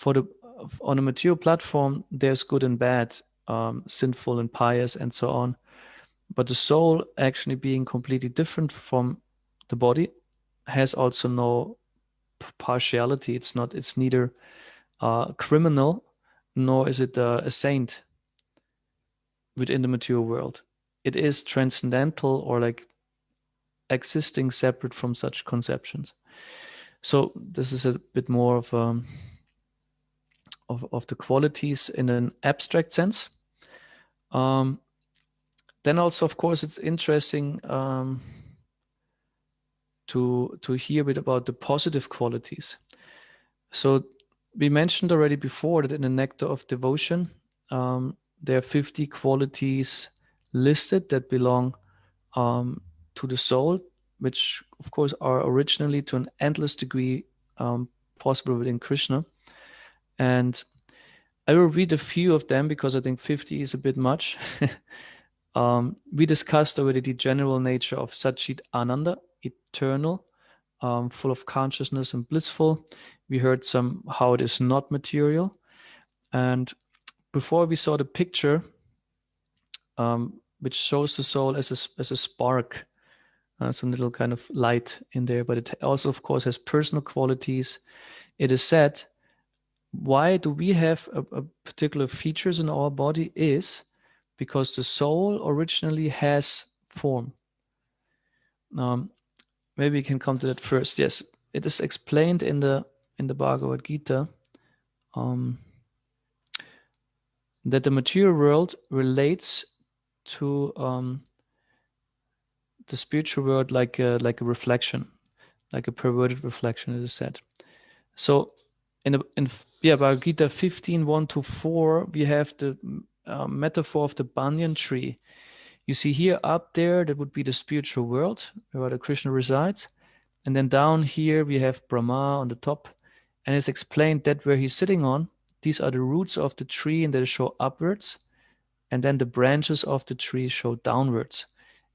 On a material platform, there's good and bad, sinful and pious, and so on. But the soul, actually being completely different from the body, has also no partiality. It's neither criminal, nor is it a saint within the material world. It is transcendental, or like existing separate from such conceptions. So this is a bit more of the qualities in an abstract sense. Then also, of course, it's interesting to hear a bit about the positive qualities. So we mentioned already before that in the Nectar of Devotion, there are 50 qualities listed that belong to the soul, which of course are originally to an endless degree possible within Krishna. And I will read a few of them because I think 50 is a bit much. We discussed already the general nature of Satchit Ananda, eternal, full of consciousness and blissful. We heard how it is not material. And before we saw the picture, which shows the soul as a spark, some little kind of light in there, but it also, of course, has personal qualities. It is said, why do we have a particular features in our body is because the soul originally has form. Maybe we can come to that first. Yes, it is explained in the Bhagavad Gita that the material world relates to the spiritual world like a reflection, like a perverted reflection, it is said. So in Bhagavad Gita 15:1-4, we have the metaphor of the banyan tree. You see here up there, that would be the spiritual world where the Krishna resides. And then down here, we have Brahma on the top. And it's explained that where he's sitting on, these are the roots of the tree and they show upwards. And then the branches of the tree show downwards.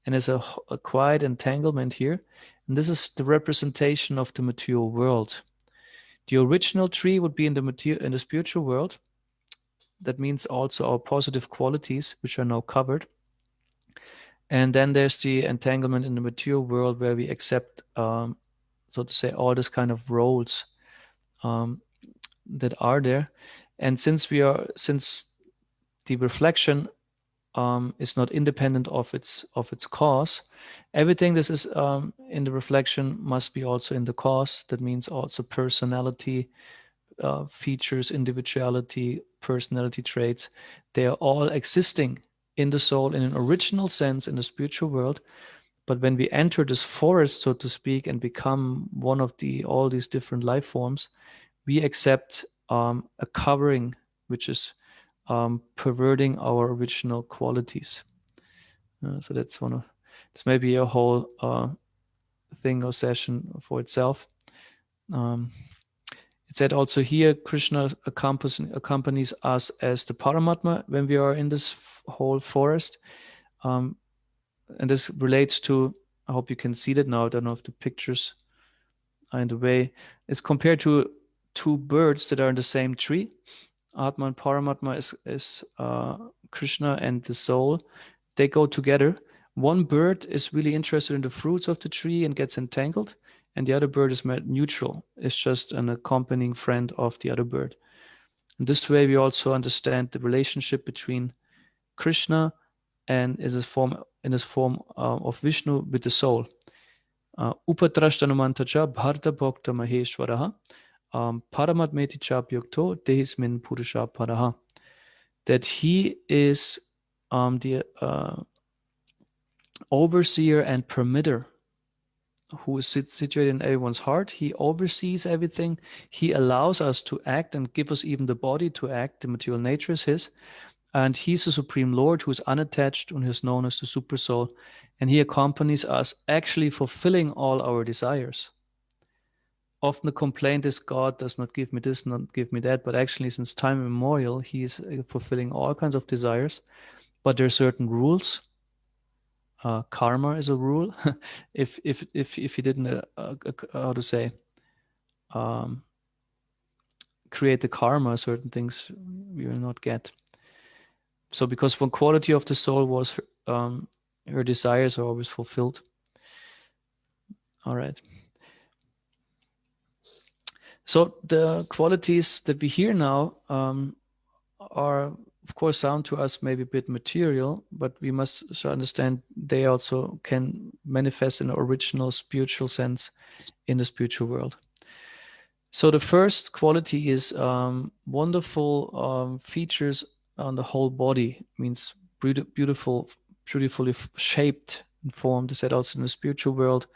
And there's a quiet entanglement here. And this is the representation of the material world. The original tree would be in the spiritual world. That means also our positive qualities, which are now covered. And then there's the entanglement in the material world where we accept, so to say, all this kind of roles that are there. And since the reflection is not independent of its cause, everything that is in the reflection must be also in the cause. That means also personality, features, individuality, personality traits. They are all existing in the soul in an original sense in the spiritual world. But when we enter this forest, so to speak, and become one of all these different life forms, we accept a covering which is perverting our original qualities. So that's it's maybe a whole thing or session for itself. It said also here, Krishna accompanies us as the Paramatma when we are in this whole forest. And this relates to, I hope you can see that now, I don't know if the pictures are in the way. It's compared to two birds that are in the same tree. Atma and Paramatma is Krishna and the soul. They go together. One bird is really interested in the fruits of the tree and gets entangled, and the other bird is neutral. It's just an accompanying friend of the other bird. And this way we also understand the relationship between Krishna and in this form of Vishnu with the soul. Upadrashtanumantacha bharta bhakta maheshwaraha paramatmeti chapyukto dehismin purusha paraha. That he is the overseer and permitter who is situated in everyone's heart. He oversees everything. He allows us to act and give us even the body to act. The material nature is his. And he's the Supreme Lord who is unattached and who is known as the Super Soul. And he accompanies us actually fulfilling all our desires. Often the complaint is God does not give me this, not give me that. But actually, since time immemorial, he is fulfilling all kinds of desires. But there are certain rules. Karma is a rule. if you didn't how to say create the karma, certain things we will not get. So because one quality of the soul was her desires are always fulfilled. All right. So the qualities that we hear now are, of course, sound to us maybe a bit material, but we must understand they also can manifest in an original spiritual sense in the spiritual world. So the first quality is wonderful features on the whole body, means beautifully shaped and formed. Is that also in the spiritual world?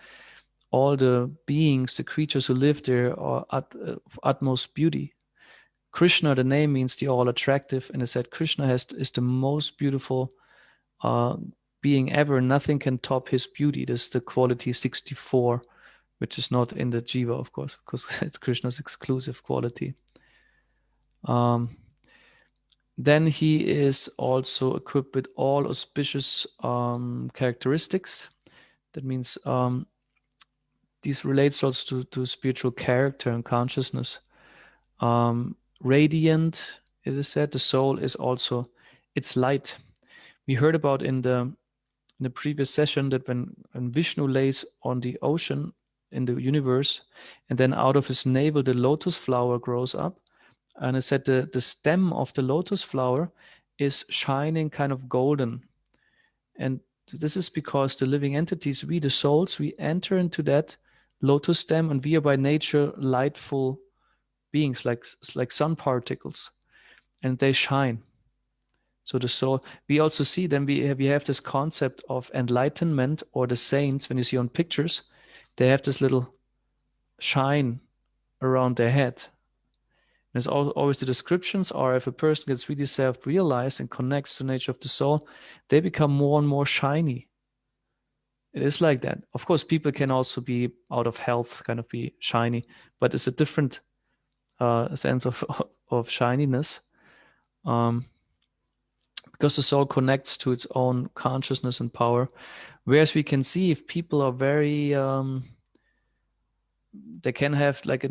All the beings, the creatures who live there are of utmost beauty. Krishna, the name means the all attractive, and it said Krishna is the most beautiful being ever. Nothing can top his beauty. This is the quality 64, which is not in the jiva, of course, because it's Krishna's exclusive quality. Then he is also equipped with all auspicious characteristics. That means this relates also to spiritual character and consciousness. Radiant, it is said, the soul is also, it's light. We heard about in the previous session that when Vishnu lays on the ocean in the universe, and then out of his navel the lotus flower grows up, and it said the stem of the lotus flower is shining kind of golden. And this is because the living entities, we the souls, we enter into that lotus stem, and we are by nature lightful beings, like sun particles, and they shine. So the soul, we also see then we have this concept of enlightenment, or the saints. When you see on pictures, they have this little shine around their head. There's always the descriptions are, if a person gets really self-realized and connects to the nature of the soul, they become more and more shiny. It is like that. Of course, people can also be out of health, kind of be shiny, but it's a different sense of shininess, because the soul connects to its own consciousness and power. Whereas we can see if people are very, they can have like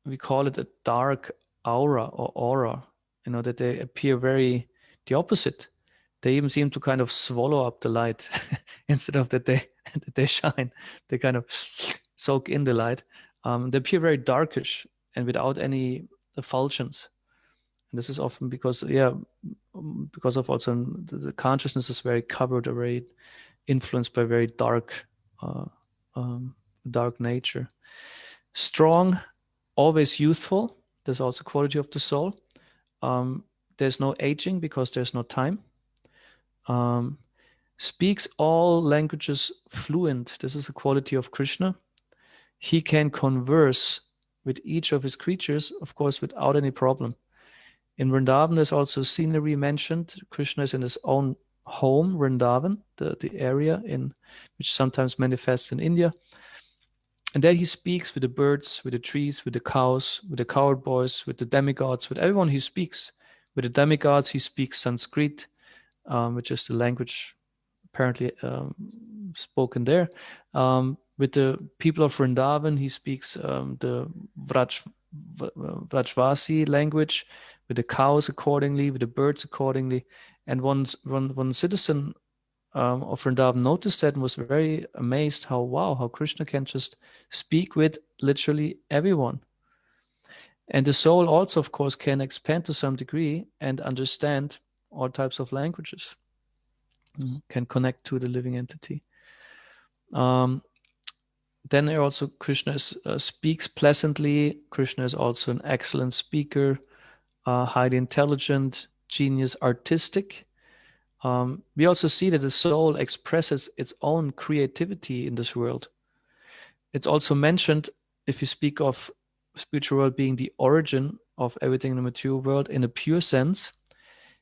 we call it a dark aura or aura, that they appear very the opposite. They even seem to kind of swallow up the light instead of that they shine. They kind of soak in the light. They appear very darkish and without any effulgence. And this is often because of also the consciousness is very covered, or very influenced by very dark nature. Strong, always youthful. There's also a quality of the soul. There's no aging because there's no time. Speaks all languages fluent. This is a quality of Krishna. He can converse with each of his creatures, of course, without any problem. In Vrindavan, there's also scenery mentioned. Krishna is in his own home, Vrindavan, the area in which sometimes manifests in India. And there he speaks with the birds, with the trees, with the cows, with the cowherd boys, with the demigods, with everyone he speaks. With the demigods, he speaks Sanskrit, which is the language apparently spoken there. With the people of Vrindavan, he speaks the Vrajvasi language, with the cows accordingly, with the birds accordingly. And one citizen of Vrindavan noticed that and was very amazed how Krishna can just speak with literally everyone. And the soul also, of course, can expand to some degree and understand all types of languages, can connect to the living entity. Then also Krishna speaks pleasantly. Krishna is also an excellent speaker, highly intelligent, genius, artistic. We also see that the soul expresses its own creativity in this world. It's also mentioned, if you speak of spiritual world being the origin of everything in the material world in a pure sense,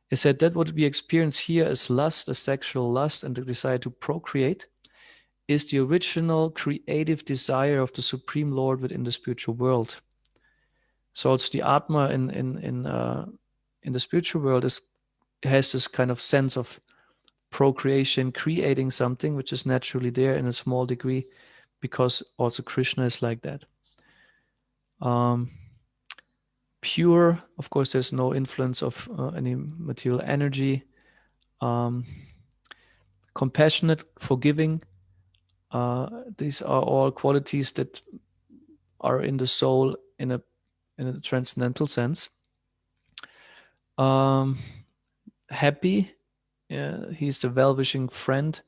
is said that what we experience here as lust, as sexual lust, and the desire to procreate, is the original creative desire of the Supreme Lord within the spiritual world. So also the Atma in the spiritual world has this kind of sense of procreation, creating something which is naturally there in a small degree, because also Krishna is like that. Pure, of course, there's no influence of any material energy. Compassionate, forgiving, these are all qualities that are in the soul in a transcendental sense. Happy, he's the well-wishing friend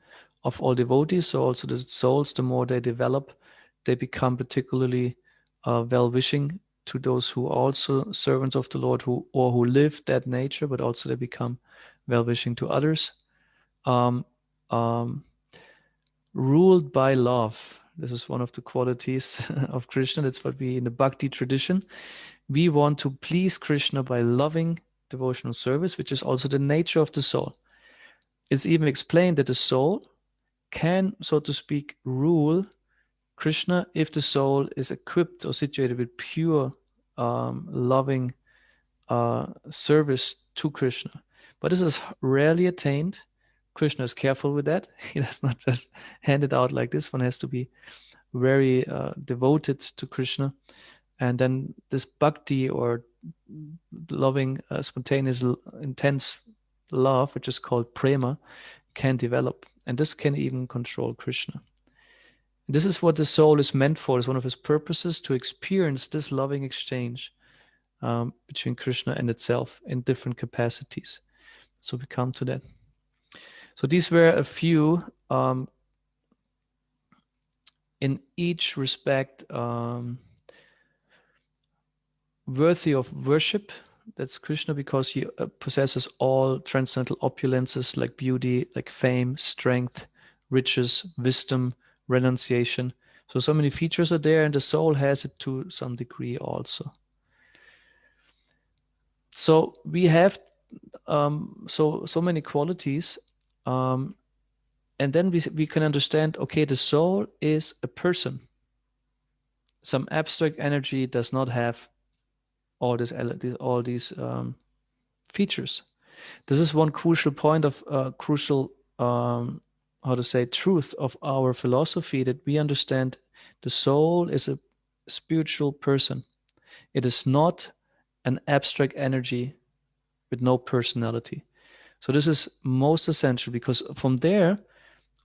of all devotees. So also the souls, the more they develop, they become particularly well-wishing to those who are also servants of the Lord, who live that nature, but also they become well-wishing to others. Ruled by love. This is one of the qualities of Krishna. That's what we in the Bhakti tradition. We want to please Krishna by loving devotional service, which is also the nature of the soul. It's even explained that the soul can, so to speak, rule Krishna if the soul is equipped or situated with pure, loving service to Krishna. But this is rarely attained. Krishna is careful with that. He does not just hand it out like this. One has to be very devoted to Krishna. And then this bhakti, or loving, spontaneous, intense love, which is called prema, can develop. And this can even control Krishna. This is what the soul is meant for. It's one of his purposes, to experience this loving exchange between Krishna and itself in different capacities. So we come to that. So these were a few, in each respect, worthy of worship. That's Krishna, because he possesses all transcendental opulences like beauty, like fame, strength, riches, wisdom, renunciation. So many features are there, and the soul has it to some degree also. So we have so many qualities, and then we can understand, okay, the soul is a person. Some abstract energy does not have all these features. This is one crucial point of truth of our philosophy, that we understand the soul is a spiritual person. It is not an abstract energy with no personality. So this is most essential, because from there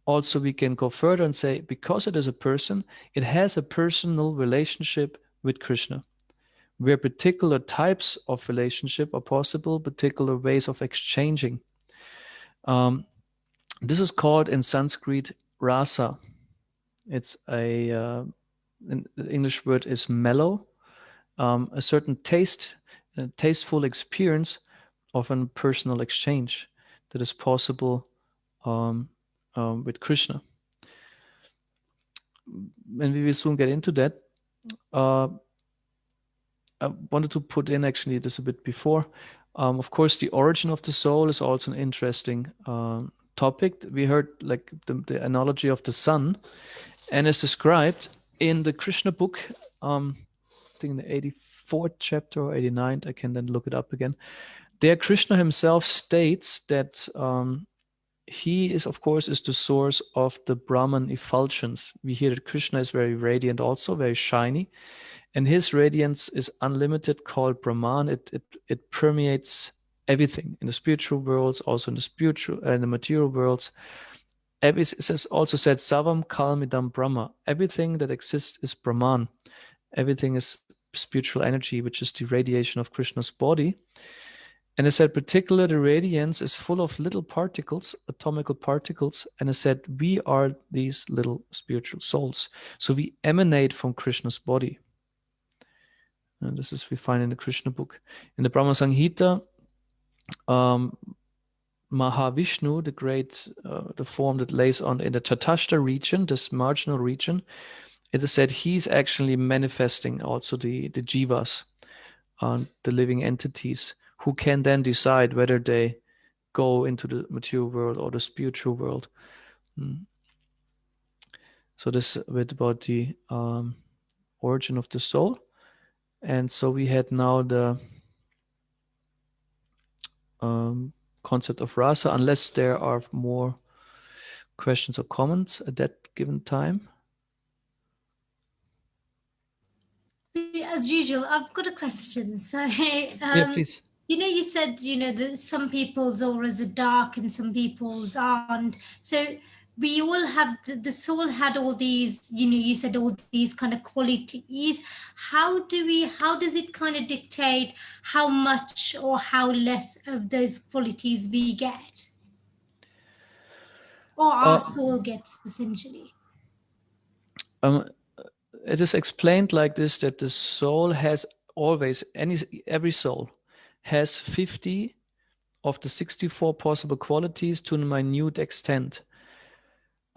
also we can go further and say, because it is a person, it has a personal relationship with Krishna, where particular types of relationship are possible, particular ways of exchanging. This is called in Sanskrit rasa. It's the English word is mellow, a certain taste, a tasteful experience of a personal exchange that is possible with Krishna. And we will soon get into that. I wanted to put in actually this a bit before. Of course, the origin of the soul is also an interesting topic. We heard like the analogy of the sun, and it's described in the Krishna book, I think in the 84th chapter or 89th. I can then look it up again. There, Krishna himself states that he is, of course, is the source of the Brahman effulgence. We hear that Krishna is very radiant, also very shiny, and his radiance is unlimited, called Brahman. It permeates everything in the spiritual worlds, also in the spiritual and the material worlds. It also said Savam Kalmidam Brahma. Everything that exists is Brahman. Everything is spiritual energy, which is the radiation of Krishna's body. And it said, particularly the radiance is full of little particles, atomical particles. And it said, we are these little spiritual souls. So we emanate from Krishna's body. And this is we find in the Krishna book. In the Brahma Samhita, Mahavishnu, the great, the form that lays on in the Tatashta region, this marginal region, it is said he's actually manifesting also the jivas, the living entities, who can then decide whether they go into the material world or the spiritual world. So this is a bit about the origin of the soul. And so we had now the concept of rasa, unless there are more questions or comments at that given time. So, as usual, I've got a question. So, Yeah, please. you said, that some people's auras are dark and some people's aren't. So, we all have, the soul had all these, you said all these kind of qualities. How does it kind of dictate how much or how less of those qualities we get? Or our soul gets, essentially? It is explained like this, that the soul has always, every soul has 50 of the 64 possible qualities to a minute extent.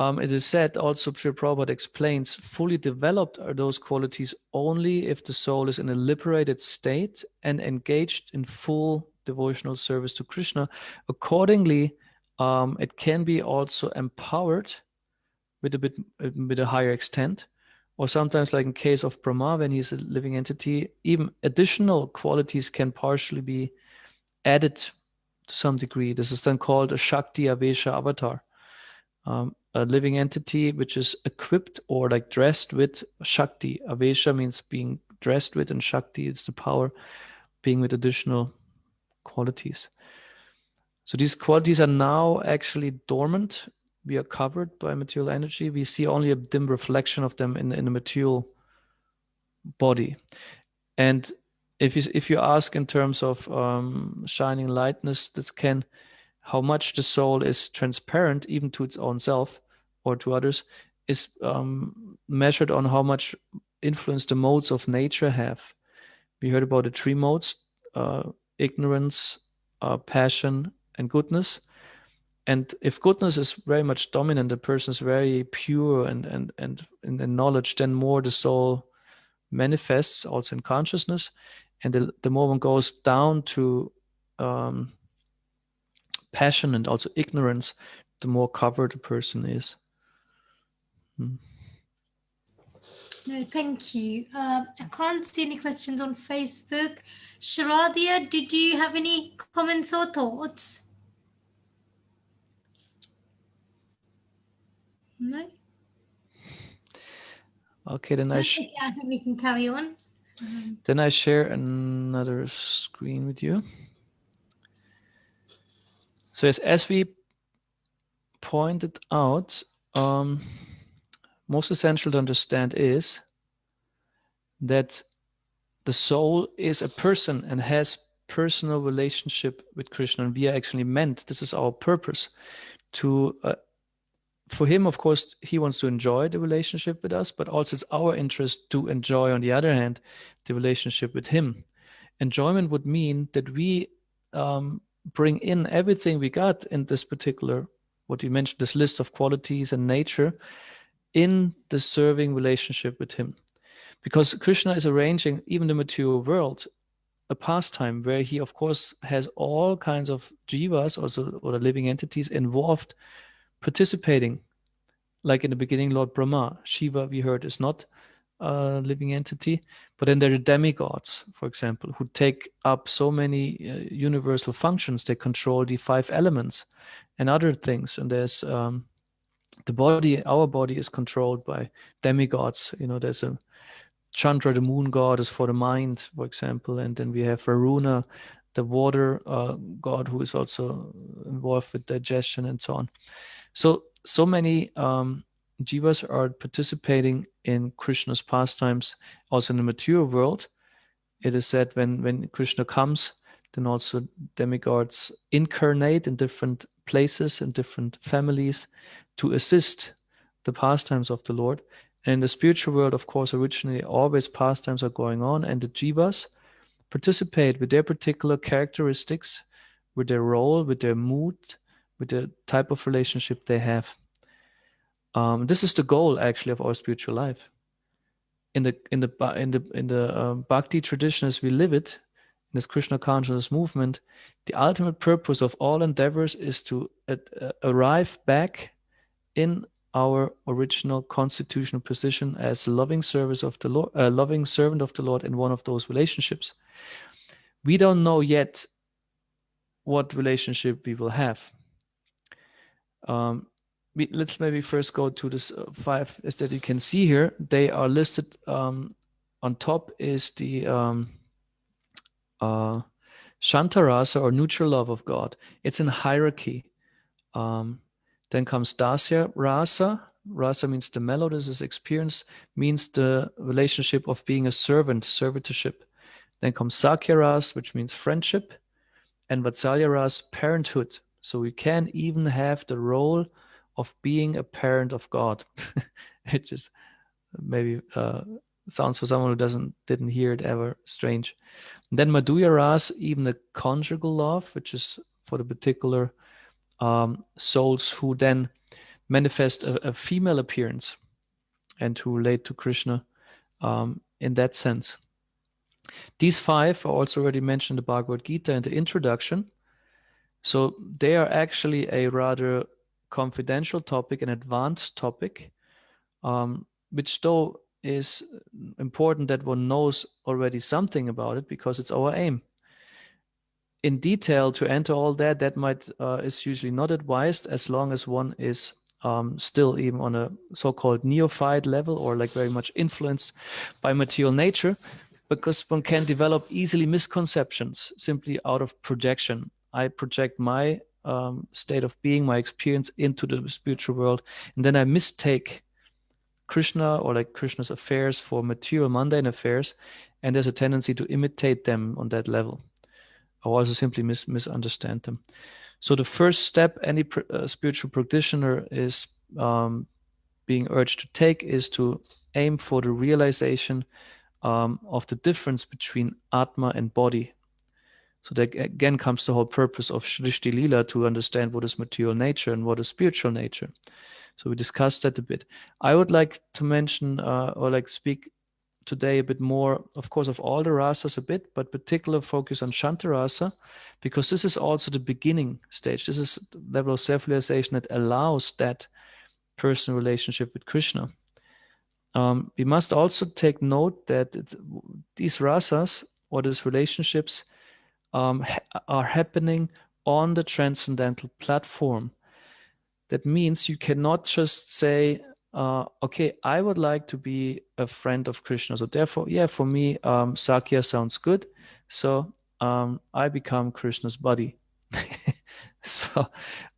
It is said also, Srila Prabhupada explains, fully developed are those qualities only if the soul is in a liberated state and engaged in full devotional service to Krishna. Accordingly, it can be also empowered with a higher extent, or sometimes, like in case of Brahma, when he's a living entity, even additional qualities can partially be added to some degree. This is then called a Shakti Avesha avatar. A living entity which is equipped or like dressed with Shakti. Avesha means being dressed with, and Shakti is the power, being with additional qualities. So these qualities are now actually dormant. We are covered by material energy. We see only a dim reflection of them in the material body. And if you ask in terms of shining lightness, that can, how much the soul is transparent even to its own self or to others, is measured on how much influence the modes of nature have. We heard about the three modes: ignorance, passion, and goodness. And if goodness is very much dominant, the person is very pure and in knowledge, then more the soul manifests also in consciousness. And the more one goes down to passion and also ignorance, the more covered the person is. No, thank you. I can't see any questions on Facebook. Sharadia, did you have any comments or thoughts? No? Okay, then I think we can carry on. Then I share another screen with you. So as we pointed out, most essential to understand is that the soul is a person and has personal relationship with Krishna, and we are actually meant, this is our purpose, to for him, of course, he wants to enjoy the relationship with us, but also it's our interest to enjoy, on the other hand, the relationship with him. Enjoyment would mean that we bring in everything we got in this particular, what you mentioned, this list of qualities and nature, in the serving relationship with him. Because Krishna is arranging even the material world, a pastime where he, of course, has all kinds of jivas, also, or the living entities involved, participating. Like in the beginning, Lord Brahma. Shiva, we heard, is not a living entity, but then there are demigods, for example, who take up so many universal functions. They control the 5 elements and other things. And there's the body, our body is controlled by demigods. There's a Chandra, the moon god, is for the mind, for example. And then we have Varuna, the water god, who is also involved with digestion and so on. So many jivas are participating in Krishna's pastimes, also in the material world. It is said when Krishna comes, then also demigods incarnate in different places and different families to assist the pastimes of the Lord. And in the spiritual world, of course, originally always pastimes are going on, and the jivas participate with their particular characteristics, with their role, with their mood, with the type of relationship they have. This is the goal actually of our spiritual life. In the bhakti tradition as we live it, in this Krishna consciousness movement, the ultimate purpose of all endeavors is to arrive back in our original constitutional position as a loving service of the Lord, loving servant of the Lord in one of those relationships. We don't know yet what relationship we will have. Let's maybe first go to this 5 is that you can see here. They are listed on top is the Shantarasa or neutral love of God. It's in hierarchy. Then comes Dasya Rasa. Rasa means the mellow. This is experience, means the relationship of being a servant, servitorship. Then comes Sakya Ras, which means friendship. And Vatsalya Ras, parenthood. So we can even have the role of being a parent of God. It just maybe sounds for someone who didn't hear it ever strange. And then Madhurya Ras, even a conjugal love, which is for the particular souls who then manifest a female appearance and who relate to Krishna in that sense. These 5 are also already mentioned in the Bhagavad Gita in the introduction. So they are actually a rather confidential topic, an advanced topic, which though is important that one knows already something about it because it's our aim. In detail to enter all that might is usually not advised as long as one is still even on a so-called neophyte level or like very much influenced by material nature, because one can develop easily misconceptions simply out of projection. I project my state of being, my experience into the spiritual world, and then I mistake Krishna or like Krishna's affairs for material mundane affairs, and there's a tendency to imitate them on that level, or also simply misunderstand them. So the first step any spiritual practitioner is being urged to take is to aim for the realization of the difference between Atma and body. So that again comes the whole purpose of Shrishti Lila, to understand what is material nature and what is spiritual nature. So we discussed that a bit. I would like to mention or like speak today a bit more, of course, of all the rasas a bit, but particular focus on Shantarasa, because this is also the beginning stage. This is the level of self-realization that allows that personal relationship with Krishna. We must also take note that these rasas or these relationships are happening on the transcendental platform. That means you cannot just say, okay, I would like to be a friend of Krishna. So therefore, yeah, for me, Sakya sounds good. So I become Krishna's buddy. So,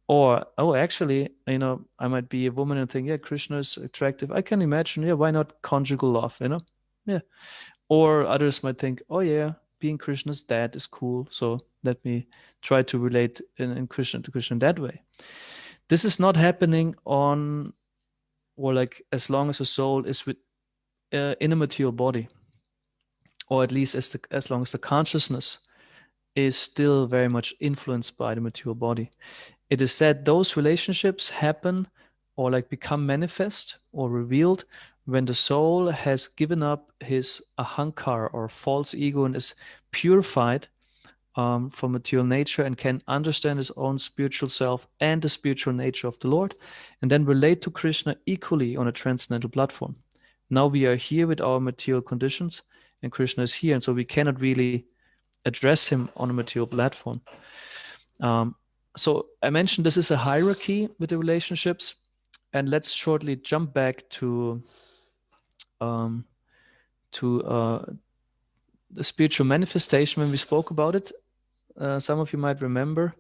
or, oh, actually, I might be a woman and think, yeah, Krishna is attractive. I can imagine, yeah, why not conjugal love, Yeah. Or others might think, oh yeah, being Krishna's dad is cool. So let me try to relate in Krishna to Krishna that way. This is not happening on, or like as long as a soul is with in a material body, or at least as long as the consciousness is still very much influenced by the material body. It is said those relationships happen or like become manifest or revealed when the soul has given up his ahankar or false ego and is purified from material nature and can understand his own spiritual self and the spiritual nature of the Lord, and then relate to Krishna equally on a transcendental platform. Now we are here with our material conditions and Krishna is here, and so we cannot really address him on a material platform. So I mentioned this is a hierarchy with the relationships, and let's shortly jump back to the spiritual manifestation when we spoke about it. Some of you might remember.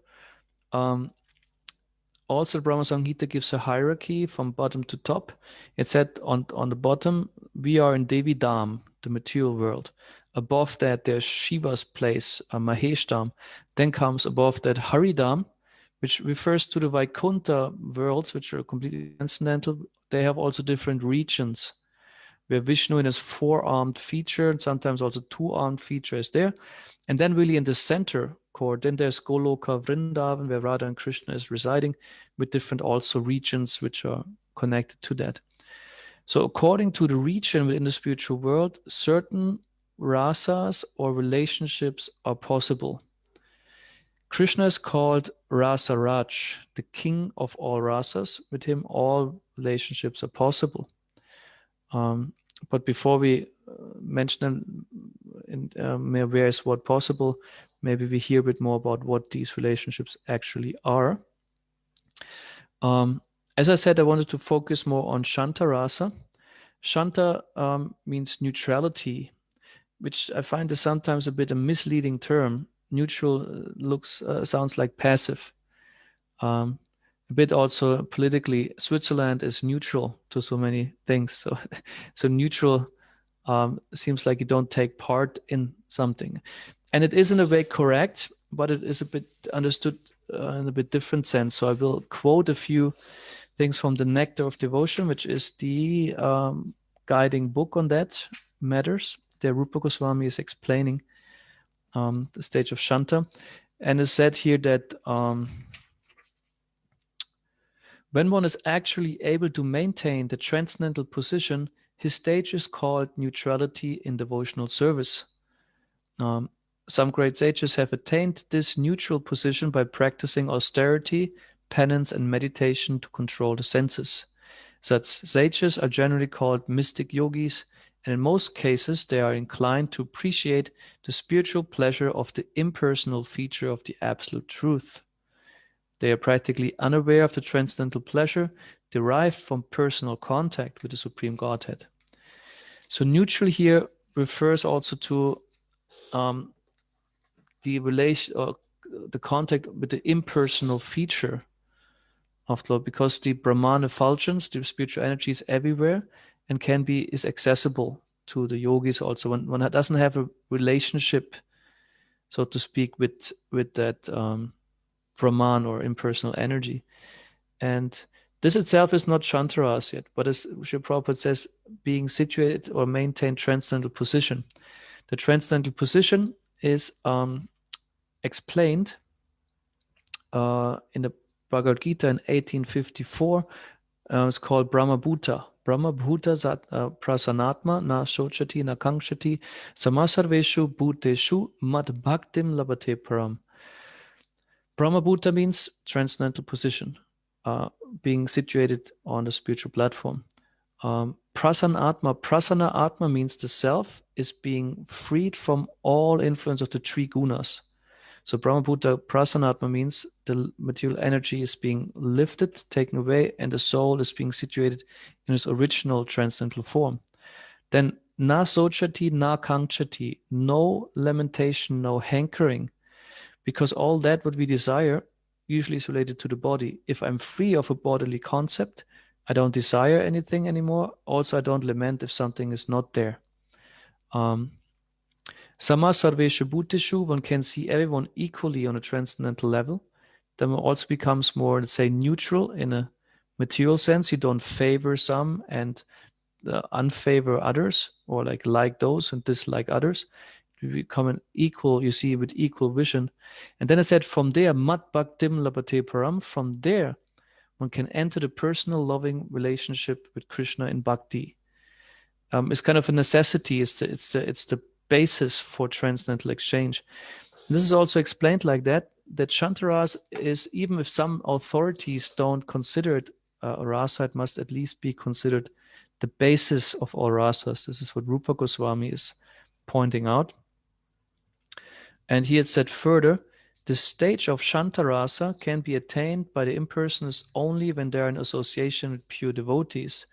Also, Brahma Samhita gives a hierarchy from bottom to top. It said on the bottom, we are in Devi Dham, the material world. Above that, there's Shiva's place, Maheshtam. Then comes above that Haridam, which refers to the Vaikuntha worlds, which are completely transcendental. They have also different regions, where Vishnu in his four-armed feature, and sometimes also two-armed feature is there. And then really in the center core, then there's Goloka Vrindavan, where Radha and Krishna is residing, with different also regions which are connected to that. So according to the region within the spiritual world, certain rasas or relationships are possible. Krishna is called Rasa Raj, the king of all rasas. With him, all relationships are possible. But before we mention them in where is what possible, maybe we hear a bit more about what these relationships actually are. As I said, I wanted to focus more on Shanta Rasa. Shanta means neutrality, which I find is sometimes a bit a misleading term. Neutral sounds like passive. A bit also politically, Switzerland is neutral to so many things. So neutral seems like you don't take part in something. And it is in a way correct, but it is a bit understood in a bit different sense. So I will quote a few things from the Nectar of Devotion, which is the guiding book on that matters. There Rupa Goswami is explaining the stage of Shanta. And it's said here that when one is actually able to maintain the transcendental position, his stage is called neutrality in devotional service. Some great sages have attained this neutral position by practicing austerity, penance, and meditation to control the senses. Such sages are generally called mystic yogis, and in most cases they are inclined to appreciate the spiritual pleasure of the impersonal feature of the absolute truth. They are practically unaware of the transcendental pleasure derived from personal contact with the Supreme Godhead. So neutral here refers also to the relation or the contact with the impersonal feature of the Lord, because the Brahman effulgence, the spiritual energy, is everywhere and is accessible to the yogis also. When one doesn't have a relationship, so to speak, with that Brahman or impersonal energy. And this itself is not Shantaras yet, but as Srila Prabhupada says, being situated or maintain transcendental position. The transcendental position is explained in the Bhagavad Gita in 1854. It's called Brahma Bhuta. Brahma Bhuta prasanatma na shochati na kankshati samasarveshu bhuteshu mad bhaktim labate param. Brahma Bhuta means transcendental position, being situated on the spiritual platform. Prasana Atma means the self is being freed from all influence of the three gunas. So Brahmabhuta Prasanatma means the material energy is being lifted, taken away, and the soul is being situated in its original transcendental form. Then na sochati, na kankshati, no lamentation, no hankering, because all that what we desire usually is related to the body. If I'm free of a bodily concept, I don't desire anything anymore. Also, I don't lament if something is not there. Sama sarveshu bhuteshu, one can see everyone equally on a transcendental level. Then one also becomes more, let's say, neutral in a material sense. You don't favor some and unfavor others, or like those and dislike others. You become an equal, you see with equal vision. And then I said, from there, mat bhaktim labate param, from there, one can enter the personal loving relationship with Krishna in bhakti. It's kind of a necessity. It's the basis for transcendental exchange. This is also explained like that Shantaras is, even if some authorities don't consider it a rasa, it must at least be considered the basis of all rasas. This is what Rupa Goswami is pointing out. And he had said further, the stage of Shantarasa can be attained by the impersonalists only when they are in association with pure devotees.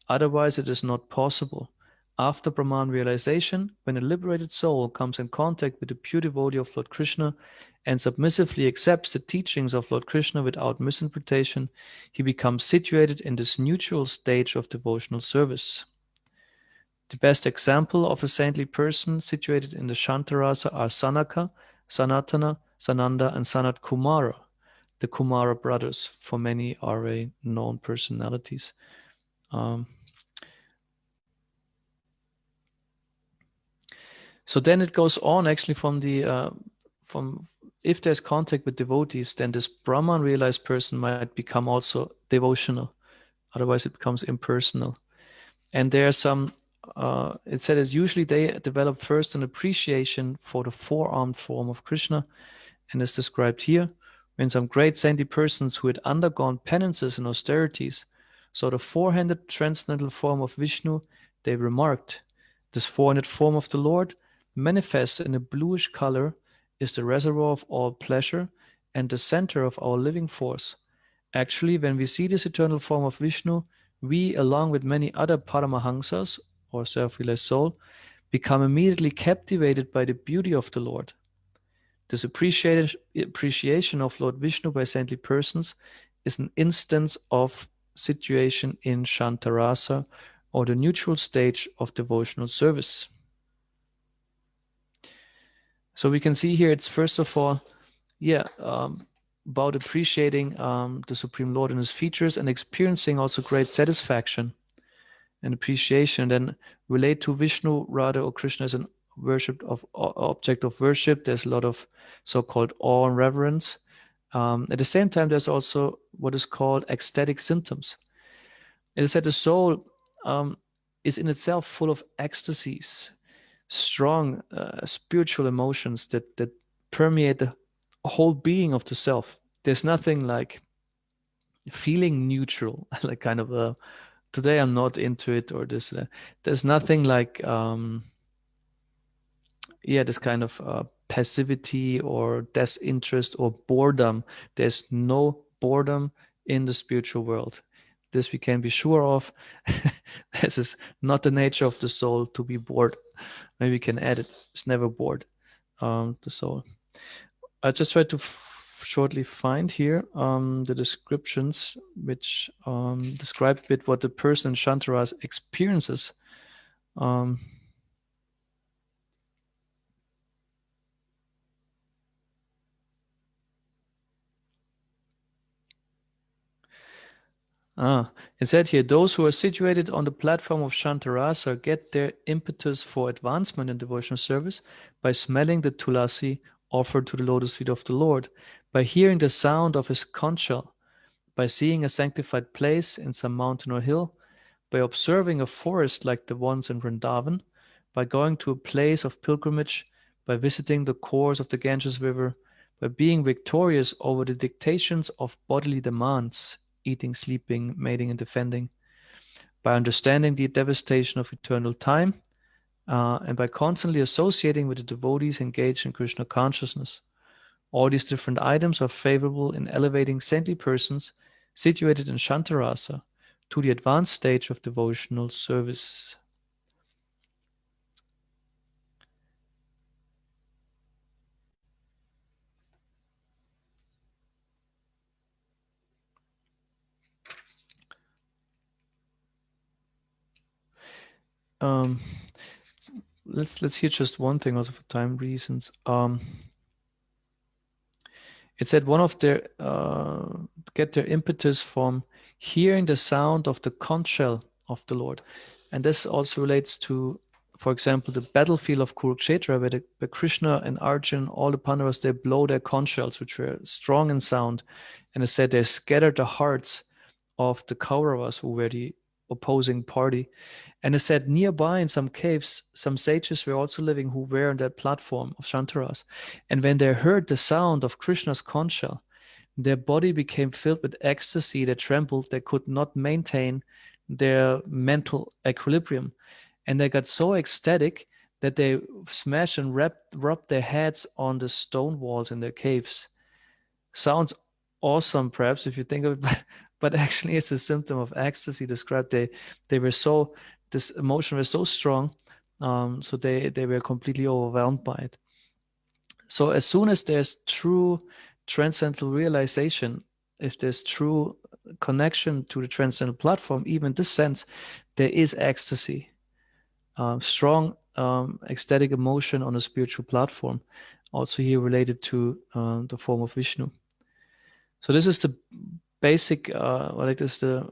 Otherwise, it is not possible. After Brahman realization, when a liberated soul comes in contact with the pure devotee of Lord Krishna and submissively accepts the teachings of Lord Krishna without misinterpretation, he becomes situated in this neutral stage of devotional service. The best example of a saintly person situated in the Shantarasa are Sanaka, Sanatana, Sananda, and Sanat Kumara. The Kumara brothers, for many, are known personalities. So then it goes on actually from if there's contact with devotees, then this Brahman realized person might become also devotional. Otherwise, it becomes impersonal. And there are some, it said is usually they develop first an appreciation for the four-armed form of Krishna, and is described here, when some great saintly persons who had undergone penances and austerities saw the four-handed transcendental form of Vishnu, they remarked, this four-handed form of the Lord manifests in a bluish color, is the reservoir of all pleasure and the center of our living force. Actually, when we see this eternal form of Vishnu, we, along with many other Paramahansas, or self-realized soul, become immediately captivated by the beauty of the Lord. This appreciation of Lord Vishnu by saintly persons is an instance of situation in Shantarasa, or the neutral stage of devotional service. So we can see here it's first of all, about appreciating the Supreme Lord and his features and experiencing also great satisfaction and appreciation, then relate to Vishnu rather or Krishna as an object of worship. There's a lot of so-called awe and reverence. At the same time, there's also what is called ecstatic symptoms. It is that the soul is in itself full of ecstasies, strong spiritual emotions that permeate the whole being of the self. There's nothing like feeling neutral, like kind of a today I'm not into it, or this. There's nothing like this kind of passivity or disinterest or boredom. There's no boredom in the spiritual world. This we can be sure of. This is not the nature of the soul to be bored. Maybe we can add it. It's never bored, the soul. I just tried to shortly find here the descriptions which describe a bit what the person in Shantaras experiences. It said here, those who are situated on the platform of Shantarasa get their impetus for advancement in devotional service by smelling the tulasi offered to the lotus feet of the Lord, by hearing the sound of his conch shell, by seeing a sanctified place in some mountain or hill, by observing a forest like the ones in Vrindavan, by going to a place of pilgrimage, by visiting the course of the Ganges River, by being victorious over the dictations of bodily demands, eating, sleeping, mating, and defending, by understanding the devastation of eternal time, and by constantly associating with the devotees engaged in Krishna consciousness. All these different items are favorable in elevating saintly persons situated in Shantarasa to the advanced stage of devotional service. Let's hear just one thing also for time reasons. It said one of their get their impetus from hearing the sound of the conch shell of the Lord, and this also relates to, for example, the battlefield of Kurukshetra, where Krishna and Arjun, all the Pandavas, they blow their conch shells, which were strong in sound, and it said they scattered the hearts of the Kauravas, who were the opposing party. And it said nearby in some caves, some sages were also living who were on that platform of Shantaras. And when they heard the sound of Krishna's conch shell, their body became filled with ecstasy. They trembled. They could not maintain their mental equilibrium. And they got so ecstatic that they smashed and rubbed their heads on the stone walls in their caves. Sounds awesome, perhaps, if you think of it, but actually it's a symptom of ecstasy described. They were so, this emotion was so strong, so they were completely overwhelmed by it. So as soon as there's true transcendental realization, if there's true connection to the transcendental platform, even in this sense, there is ecstasy. strong ecstatic emotion on a spiritual platform, also here related to the form of Vishnu. So this is the basic, like this the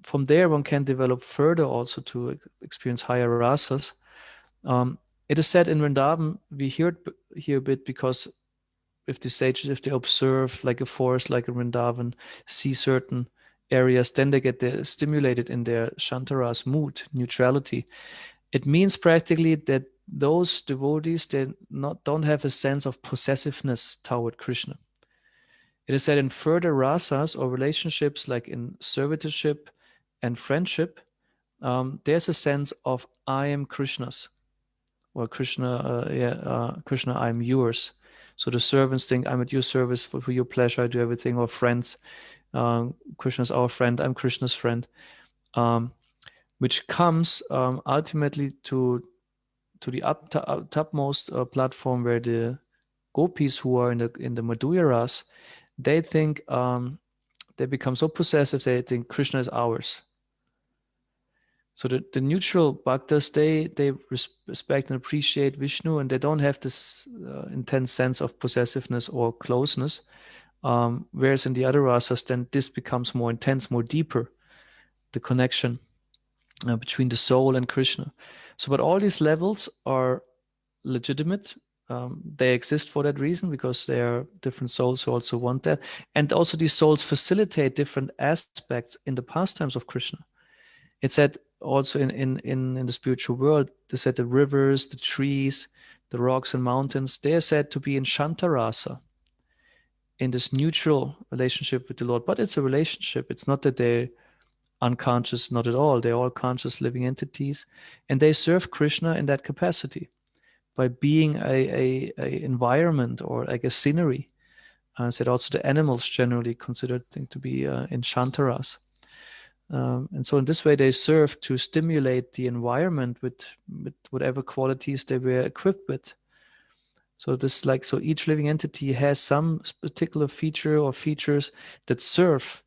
from there one can develop further also to experience higher rasas. It is said in Vrindavan, we hear it here a bit because if the sages, if they observe like a forest, like a Vrindavan, see certain areas, then they get stimulated in their Shantaras mood, neutrality. It means practically that those devotees, they don't have a sense of possessiveness toward Krishna. It is said in further rasas or relationships like in servitorship and friendship, there's a sense of I am Krishna's, or Krishna, Krishna, I'm yours. So the servants think I'm at your service for your pleasure, I do everything. Or friends, Krishna's our friend, I'm Krishna's friend, which comes ultimately to the topmost platform where the gopis who are in the Madhurya Ras, they think they become so possessive they think Krishna is ours. So the neutral bhaktas, they respect and appreciate Vishnu, and they don't have this intense sense of possessiveness or closeness. Whereas in the other rasas, then this becomes more intense, more deeper, the connection between the soul and Krishna. So, but all these levels are legitimate. They exist for that reason because they are different souls who also want that. And also these souls facilitate different aspects in the pastimes of Krishna. It said also in the spiritual world, they said the rivers, the trees, the rocks and mountains, they are said to be in Shantarasa, in this neutral relationship with the Lord. But it's a relationship. It's not that they're unconscious, not at all. They're all conscious living entities, and they serve Krishna in that capacity by being a environment or like a scenery. Said also the animals generally considered to be in Shantaras. And so in this way, they serve to stimulate the environment with whatever qualities they were equipped with. So this so each living entity has some particular feature or features that serve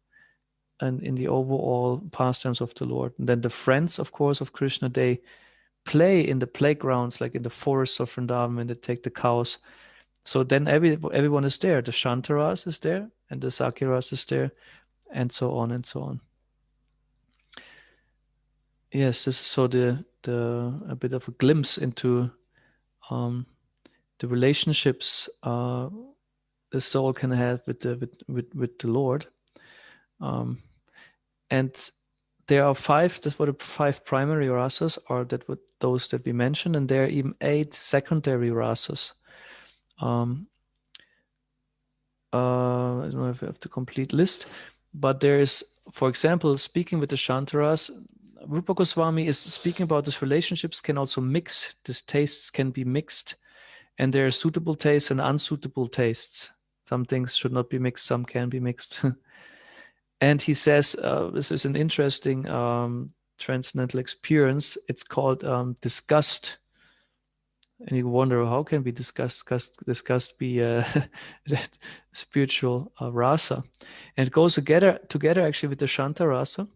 and in the overall pastimes of the Lord. And then the friends, of course, of Krishna, they play in the playgrounds, like in the forests of Vrindavan, and they take the cows. So then everyone is there. The Shantaras is there, and the Sakiras is there, and so on and so on. Yes, this is so a bit of a glimpse into the relationships the soul can have with the Lord, and there are five. That's what the five primary rasas are. That were those that we mentioned, and there are even 8 secondary rasas. I don't know if I have the complete list, but there is, for example, speaking with the Shantaras, Rupa Goswami is speaking about these relationships can also mix. These tastes can be mixed, and there are suitable tastes and unsuitable tastes. Some things should not be mixed, some can be mixed. And he says this is an interesting transcendental experience. It's called disgust. And you wonder, how can we disgust be spiritual rasa? And it goes together actually with the Shanta rasa.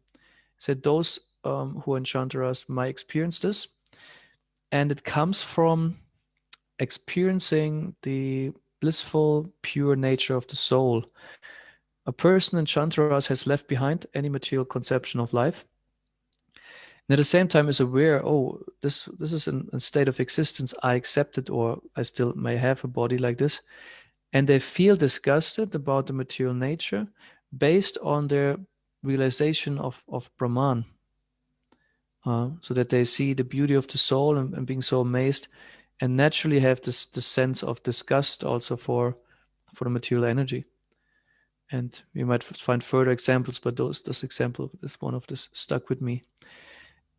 So those who are in Shanta rasa might experience this. And it comes from experiencing the blissful, pure nature of the soul. A person in Shanta rasa has left behind any material conception of life. And at the same time is aware, oh, this is a state of existence. I accept it, or I still may have a body like this. And they feel disgusted about the material nature based on their realization of Brahman. So that they see the beauty of the soul and being so amazed, and naturally have this sense of disgust also for the material energy. And we might find further examples, but this example is one of this stuck with me.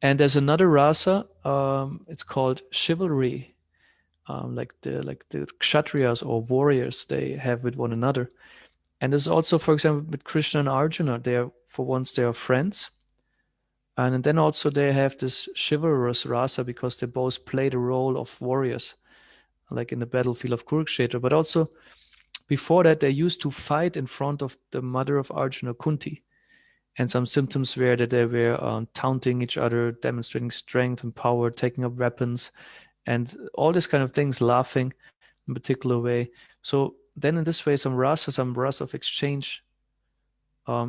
And there's another rasa. It's called chivalry, like the kshatriyas or warriors they have with one another. And there's also, for example, with Krishna and Arjuna. They are friends, and then also they have this chivalrous rasa because they both play the role of warriors, like in the battlefield of Kurukshetra. But also before that, they used to fight in front of the mother of Arjuna, Kunti. And some symptoms were that they were taunting each other, demonstrating strength and power, taking up weapons, and all these kind of things, laughing in a particular way. So then in this way, some rasa of exchange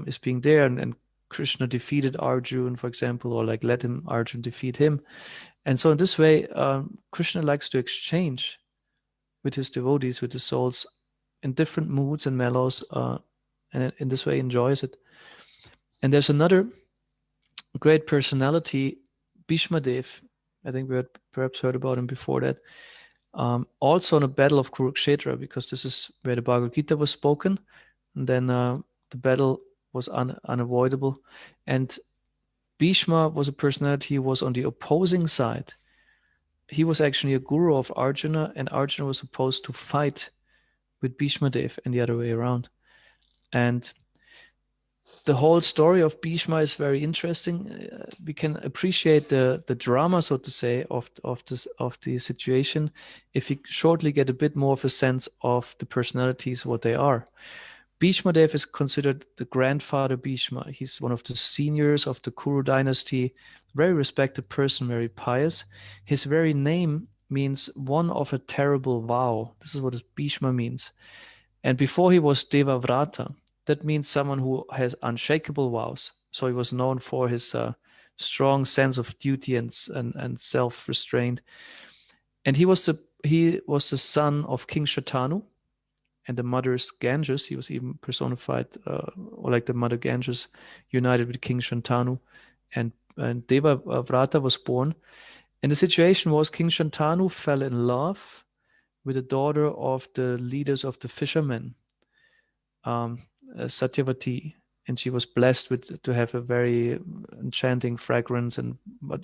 is being there, and Krishna defeated Arjun, for example, or like let him Arjun defeat him. And so in this way, Krishna likes to exchange with his devotees, with his souls, in different moods and mellows, and in this way enjoys it. And there's another great personality, Bhishma Dev. I think we had perhaps heard about him before that. Also on the battle of Kurukshetra, because this is where the Bhagavad Gita was spoken. And then the battle was unavoidable. And Bhishma was a personality who was on the opposing side. He was actually a guru of Arjuna, and Arjuna was supposed to fight with Bhishma Dev and the other way around. And the whole story of Bhishma is very interesting. We can appreciate the drama, so to say, of the situation if we shortly get a bit more of a sense of the personalities, what they are. Bhishma Dev is considered the grandfather Bhishma. He's one of the seniors of the Kuru dynasty, very respected person, very pious. His very name means one of a terrible vow. This is what Bhishma means. And before he was Devavrata, that means someone who has unshakable vows. So he was known for his strong sense of duty and self-restraint. And he was the son of King Shatanu, and the mother is Ganges. He was even personified, or like the mother Ganges united with King Shantanu, and Devavrata was born. And the situation was King Shantanu fell in love with a daughter of the leaders of the fishermen, Satyavati, and she was blessed to have a very enchanting fragrance and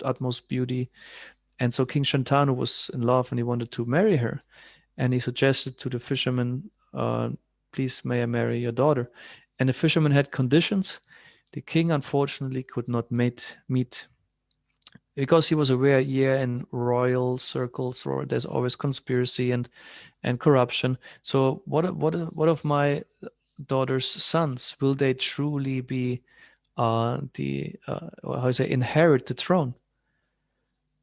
utmost beauty. And so King Shantanu was in love and he wanted to marry her. And he suggested to the fisherman, please may I marry your daughter? And the fisherman had conditions. The king unfortunately could not meet because he was aware, in royal circles, or there's always conspiracy and corruption. So what of my daughter's sons? Will they truly be inherit the throne?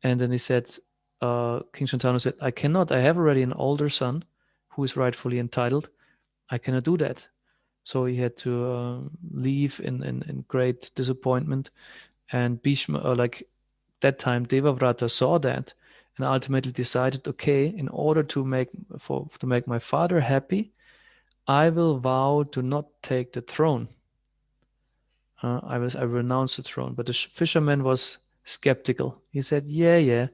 And then he said, King Shantanu said, I cannot. I have already an older son who is rightfully entitled. I cannot do that. So he had to leave in great disappointment. And Bhishma, that time, Devavrata saw that and ultimately decided, okay, in order to make my father happy, I will vow to not take the throne. I renounce the throne. But the fisherman was skeptical. He said, yeah,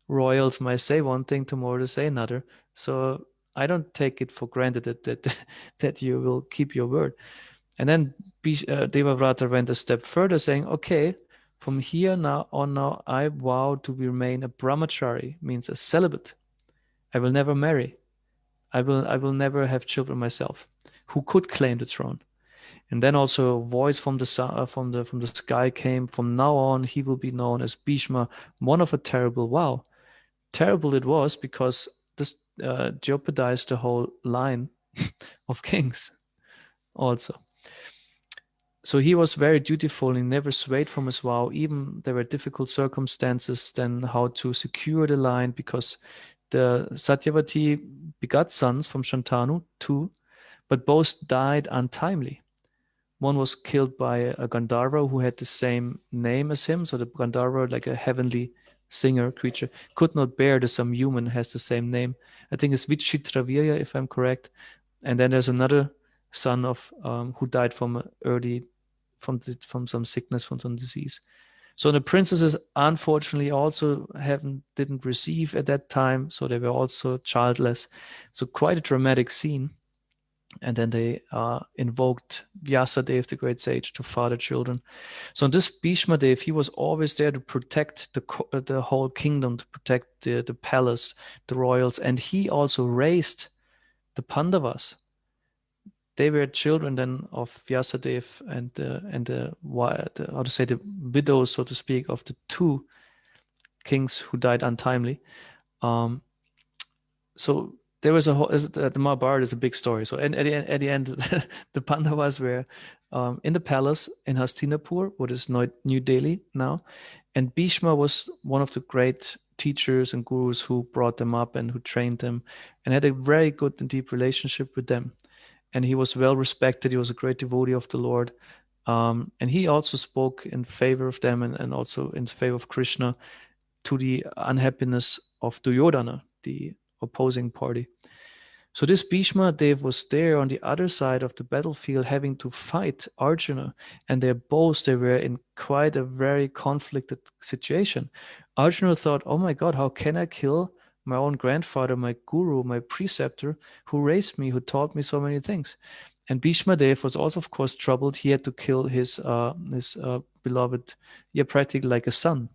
royals might say one thing, tomorrow they say another. So I don't take it for granted that you will keep your word. And then Devavrata went a step further, saying, okay, from here now, I vow to remain a brahmachari, means a celibate. I will never marry. I will never have children myself. Who could claim the throne? And then also a voice from the sky came. From now on, he will be known as Bhishma, one of a terrible vow. Terrible it was because this jeopardized the whole line of kings also. So he was very dutiful and never swayed from his vow. Even there were difficult circumstances then how to secure the line, because the Satyavati begot sons from Shantanu, too, but both died untimely. One was killed by a Gandharva who had the same name as him. So the Gandharva, like a heavenly singer creature, could not bear that some human has the same name. I think it's Vichitravirya, if I'm correct. And then there's another son of who died from some sickness, from some disease. So the princesses unfortunately also didn't receive at that time, so they were also childless. So quite a dramatic scene. And then they invoked Vyasadeva, the great sage, to father children. So this Bhishma Dev, he was always there to protect the whole kingdom, to protect the palace, the royals, and he also raised the Pandavas. They were children then of Vyasadeva and the widows, so to speak, of the two kings who died untimely. So there was the Mahabharata is a big story. So at the end, the Pandavas were in the palace in Hastinapur, what is New Delhi now, and Bhishma was one of the great teachers and gurus who brought them up and who trained them, and had a very good and deep relationship with them. And he was well respected. He was a great devotee of the Lord, and he also spoke in favor of them and also in favor of Krishna, to the unhappiness of Duryodhana, the opposing party. So this Bhishma Dev was there on the other side of the battlefield having to fight Arjuna, and they were in quite a very conflicted situation. Arjuna thought, oh my God, how can I kill my own grandfather, my guru, my preceptor, who raised me, who taught me so many things? And Bhishma Dev was also, of course, troubled. He had to kill his beloved, practically like a son.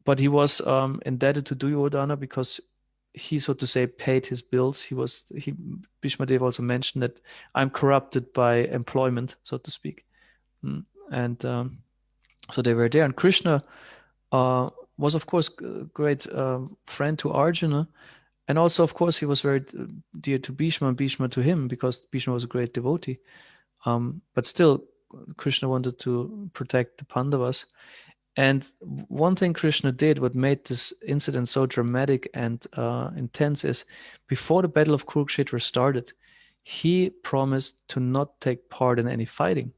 But he was indebted to Duryodhana because he, so to say, paid his bills. Bhishma Dev also mentioned that I'm corrupted by employment, so to speak. And so they were there. And Krishna was, of course, a great friend to Arjuna. And also, of course, he was very dear to Bhishma and Bhishma to him, because Bhishma was a great devotee. But still, Krishna wanted to protect the Pandavas. And one thing Krishna did, what made this incident so dramatic and intense, is before the Battle of Kurukshetra started, he promised to not take part in any fighting.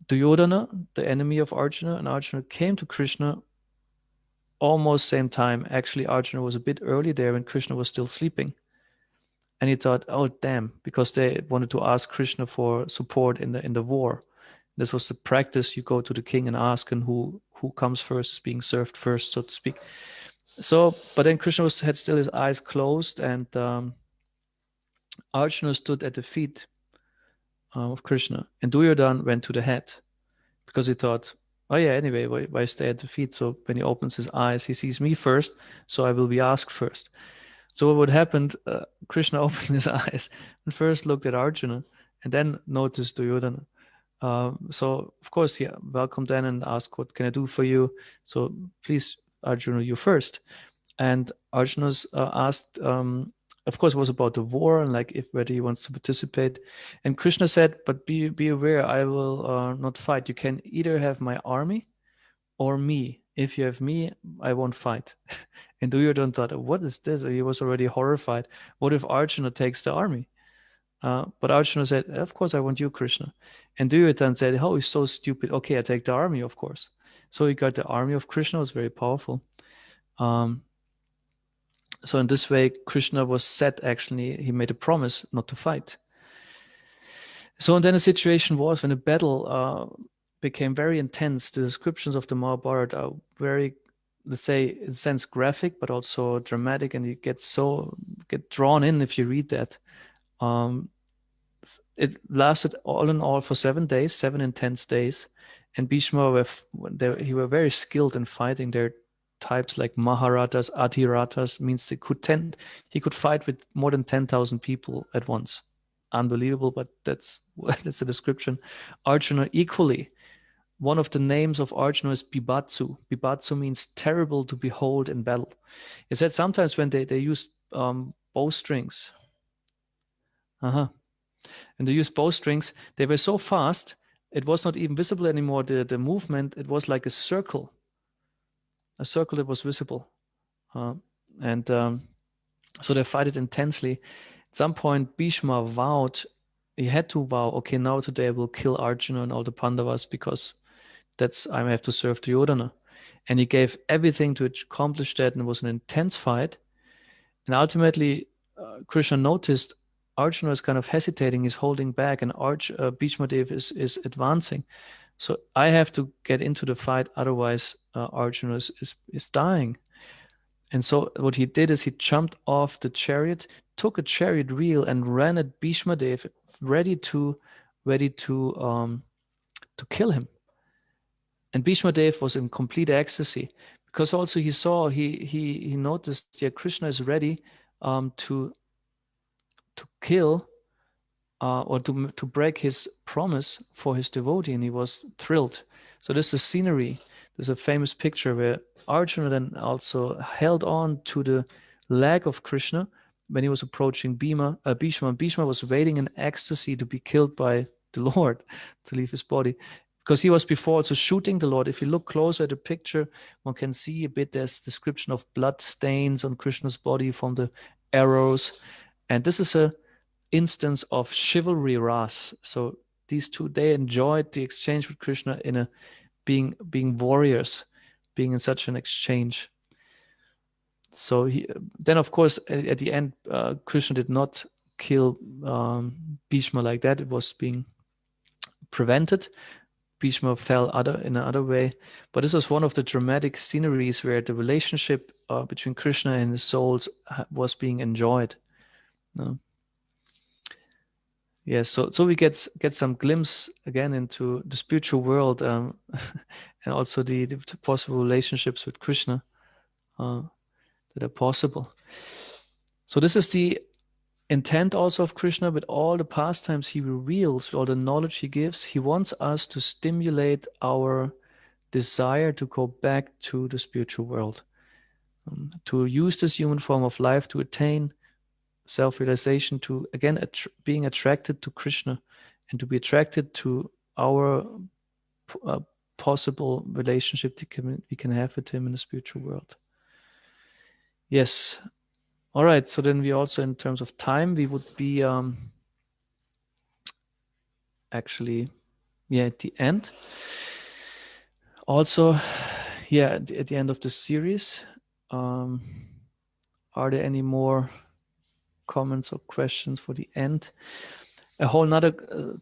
Duryodhana, the enemy of Arjuna, and Arjuna came to Krishna almost same time. Actually, Arjuna was a bit early there when Krishna was still sleeping. And he thought, oh, damn, because they wanted to ask Krishna for support in the war. This was the practice. You go to the king and ask, and who comes first is being served first, so to speak. So, but then Krishna had still his eyes closed, and Arjuna stood at the feet of Krishna, and Duryodhana went to the head, because he thought, oh yeah, anyway, why stay at the feet? So when he opens his eyes, he sees me first, so I will be asked first. So what happened, Krishna opened his eyes and first looked at Arjuna, and then noticed Duryodhana. So of course he welcomed then and asked, what can I do for you? So please, Arjuna, you first. And Arjuna's asked, of course it was about the war and like whether he wants to participate. And Krishna said, but be aware, I will not fight. You can either have my army or me. If you have me, I won't fight. And Duryodhana thought, what is this? He was already horrified. What if Arjuna takes the army? But Arjuna said, of course, I want you, Krishna. And Duryodhana said, oh, he's so stupid. Okay, I take the army, of course. So he got the army of Krishna. It was very powerful. So in this way, Krishna was set, actually, he made a promise not to fight. So and then the situation was when the battle became very intense. The descriptions of the Mahabharata are very, let's say, in a sense, graphic, but also dramatic, and you get drawn in if you read that. It lasted all in all for 7 days, 7 intense days, and Bhishma were very skilled in fighting. Their types like Maharathas, Adhirathas, means he could fight with more than 10,000 people at once. Unbelievable, but that's a description. Arjuna equally. One of the names of Arjuna is Bibatsu. Bibatsu means terrible to behold in battle. It said sometimes when they used bowstrings, and they used bowstrings, they were so fast, it was not even visible anymore, the movement. It was like a circle that was visible. So they fought it intensely. At some point, Bhishma he had to vow, okay, now today I will kill Arjuna and all the Pandavas, because I have to serve Duryodhana. And he gave everything to accomplish that, and it was an intense fight. And ultimately, Krishna noticed Arjuna is kind of hesitating, he's holding back, and Bhishma Dev is advancing. So I have to get into the fight, otherwise Arjuna is dying. And so what he did is he jumped off the chariot, took a chariot wheel, and ran at Bhishma Dev, ready to kill him. And Bhishma Dev was in complete ecstasy, because also he noticed, Krishna is ready to kill or to break his promise for his devotee, and he was thrilled. So this is the scenery. There's a famous picture where Arjuna then also held on to the leg of Krishna, when he was approaching Bhishma was waiting in ecstasy to be killed by the Lord, to leave his body, because he was before also shooting the Lord. If you look closer at the picture, one can see a bit, there's description of blood stains on Krishna's body from the arrows. And this is a instance of chivalry ras. So these two, they enjoyed the exchange with Krishna in a being warriors, being in such an exchange. So then, of course, at the end, Krishna did not kill Bhishma like that. It was being prevented. Bhishma fell in another way. But this was one of the dramatic sceneries where the relationship between Krishna and his souls was being enjoyed. Yes, so we get some glimpse again into the spiritual world, and also the possible relationships with Krishna that are possible. So this is the intent also of Krishna. With all the pastimes he reveals, with all the knowledge he gives, he wants us to stimulate our desire to go back to the spiritual world, to use this human form of life to attain self-realization, to again being attracted to Krishna, and to be attracted to our possible relationship we can have with him in the spiritual world. Yes. All right. So then we also, in terms of time, we would be actually, at the end. Also, at the end of the series, are there any more comments or questions for the end? A whole nother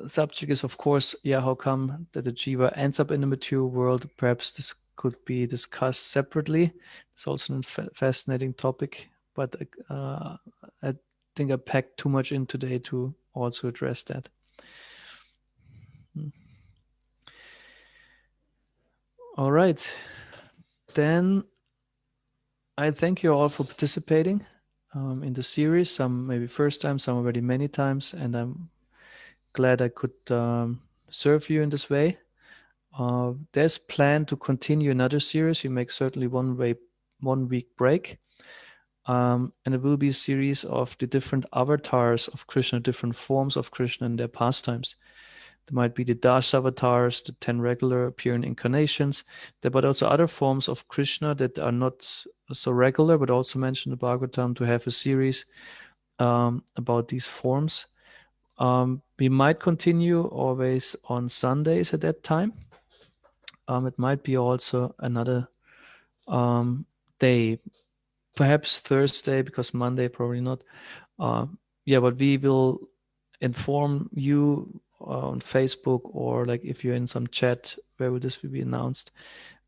subject is, of course, how come that the jiva ends up in the material world? Perhaps this could be discussed separately. It's also a fascinating topic, but I think I packed too much in today to also address that. All right. Then I thank you all for participating in the series. Some maybe first time, some already many times, and I'm glad I could serve you in this way. There's plan to continue another series. We make certainly 1 week break. And it will be a series of the different avatars of Krishna, different forms of Krishna and their pastimes. There might be the Dash avatars, the 10 regular appearing incarnations, but also other forms of Krishna that are not so regular, but also mentioned in the Bhagavatam, to have a series about these forms. We might continue always on Sundays at that time. It might be also another day, perhaps Thursday, because Monday probably not. But we will inform you on Facebook, or like if you're in some chat where this will be announced.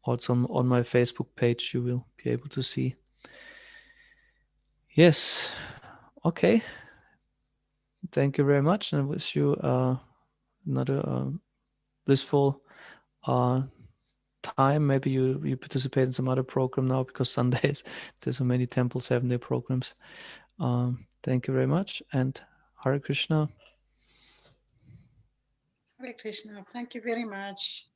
Also on my Facebook page, you will be able to see. Yes. Okay. Thank you very much, and I wish you another blissful time. Maybe you participate in some other program now, because Sundays there's so many temples having their programs. Thank you very much, and Hare Krishna. Hare Krishna. Thank you very much.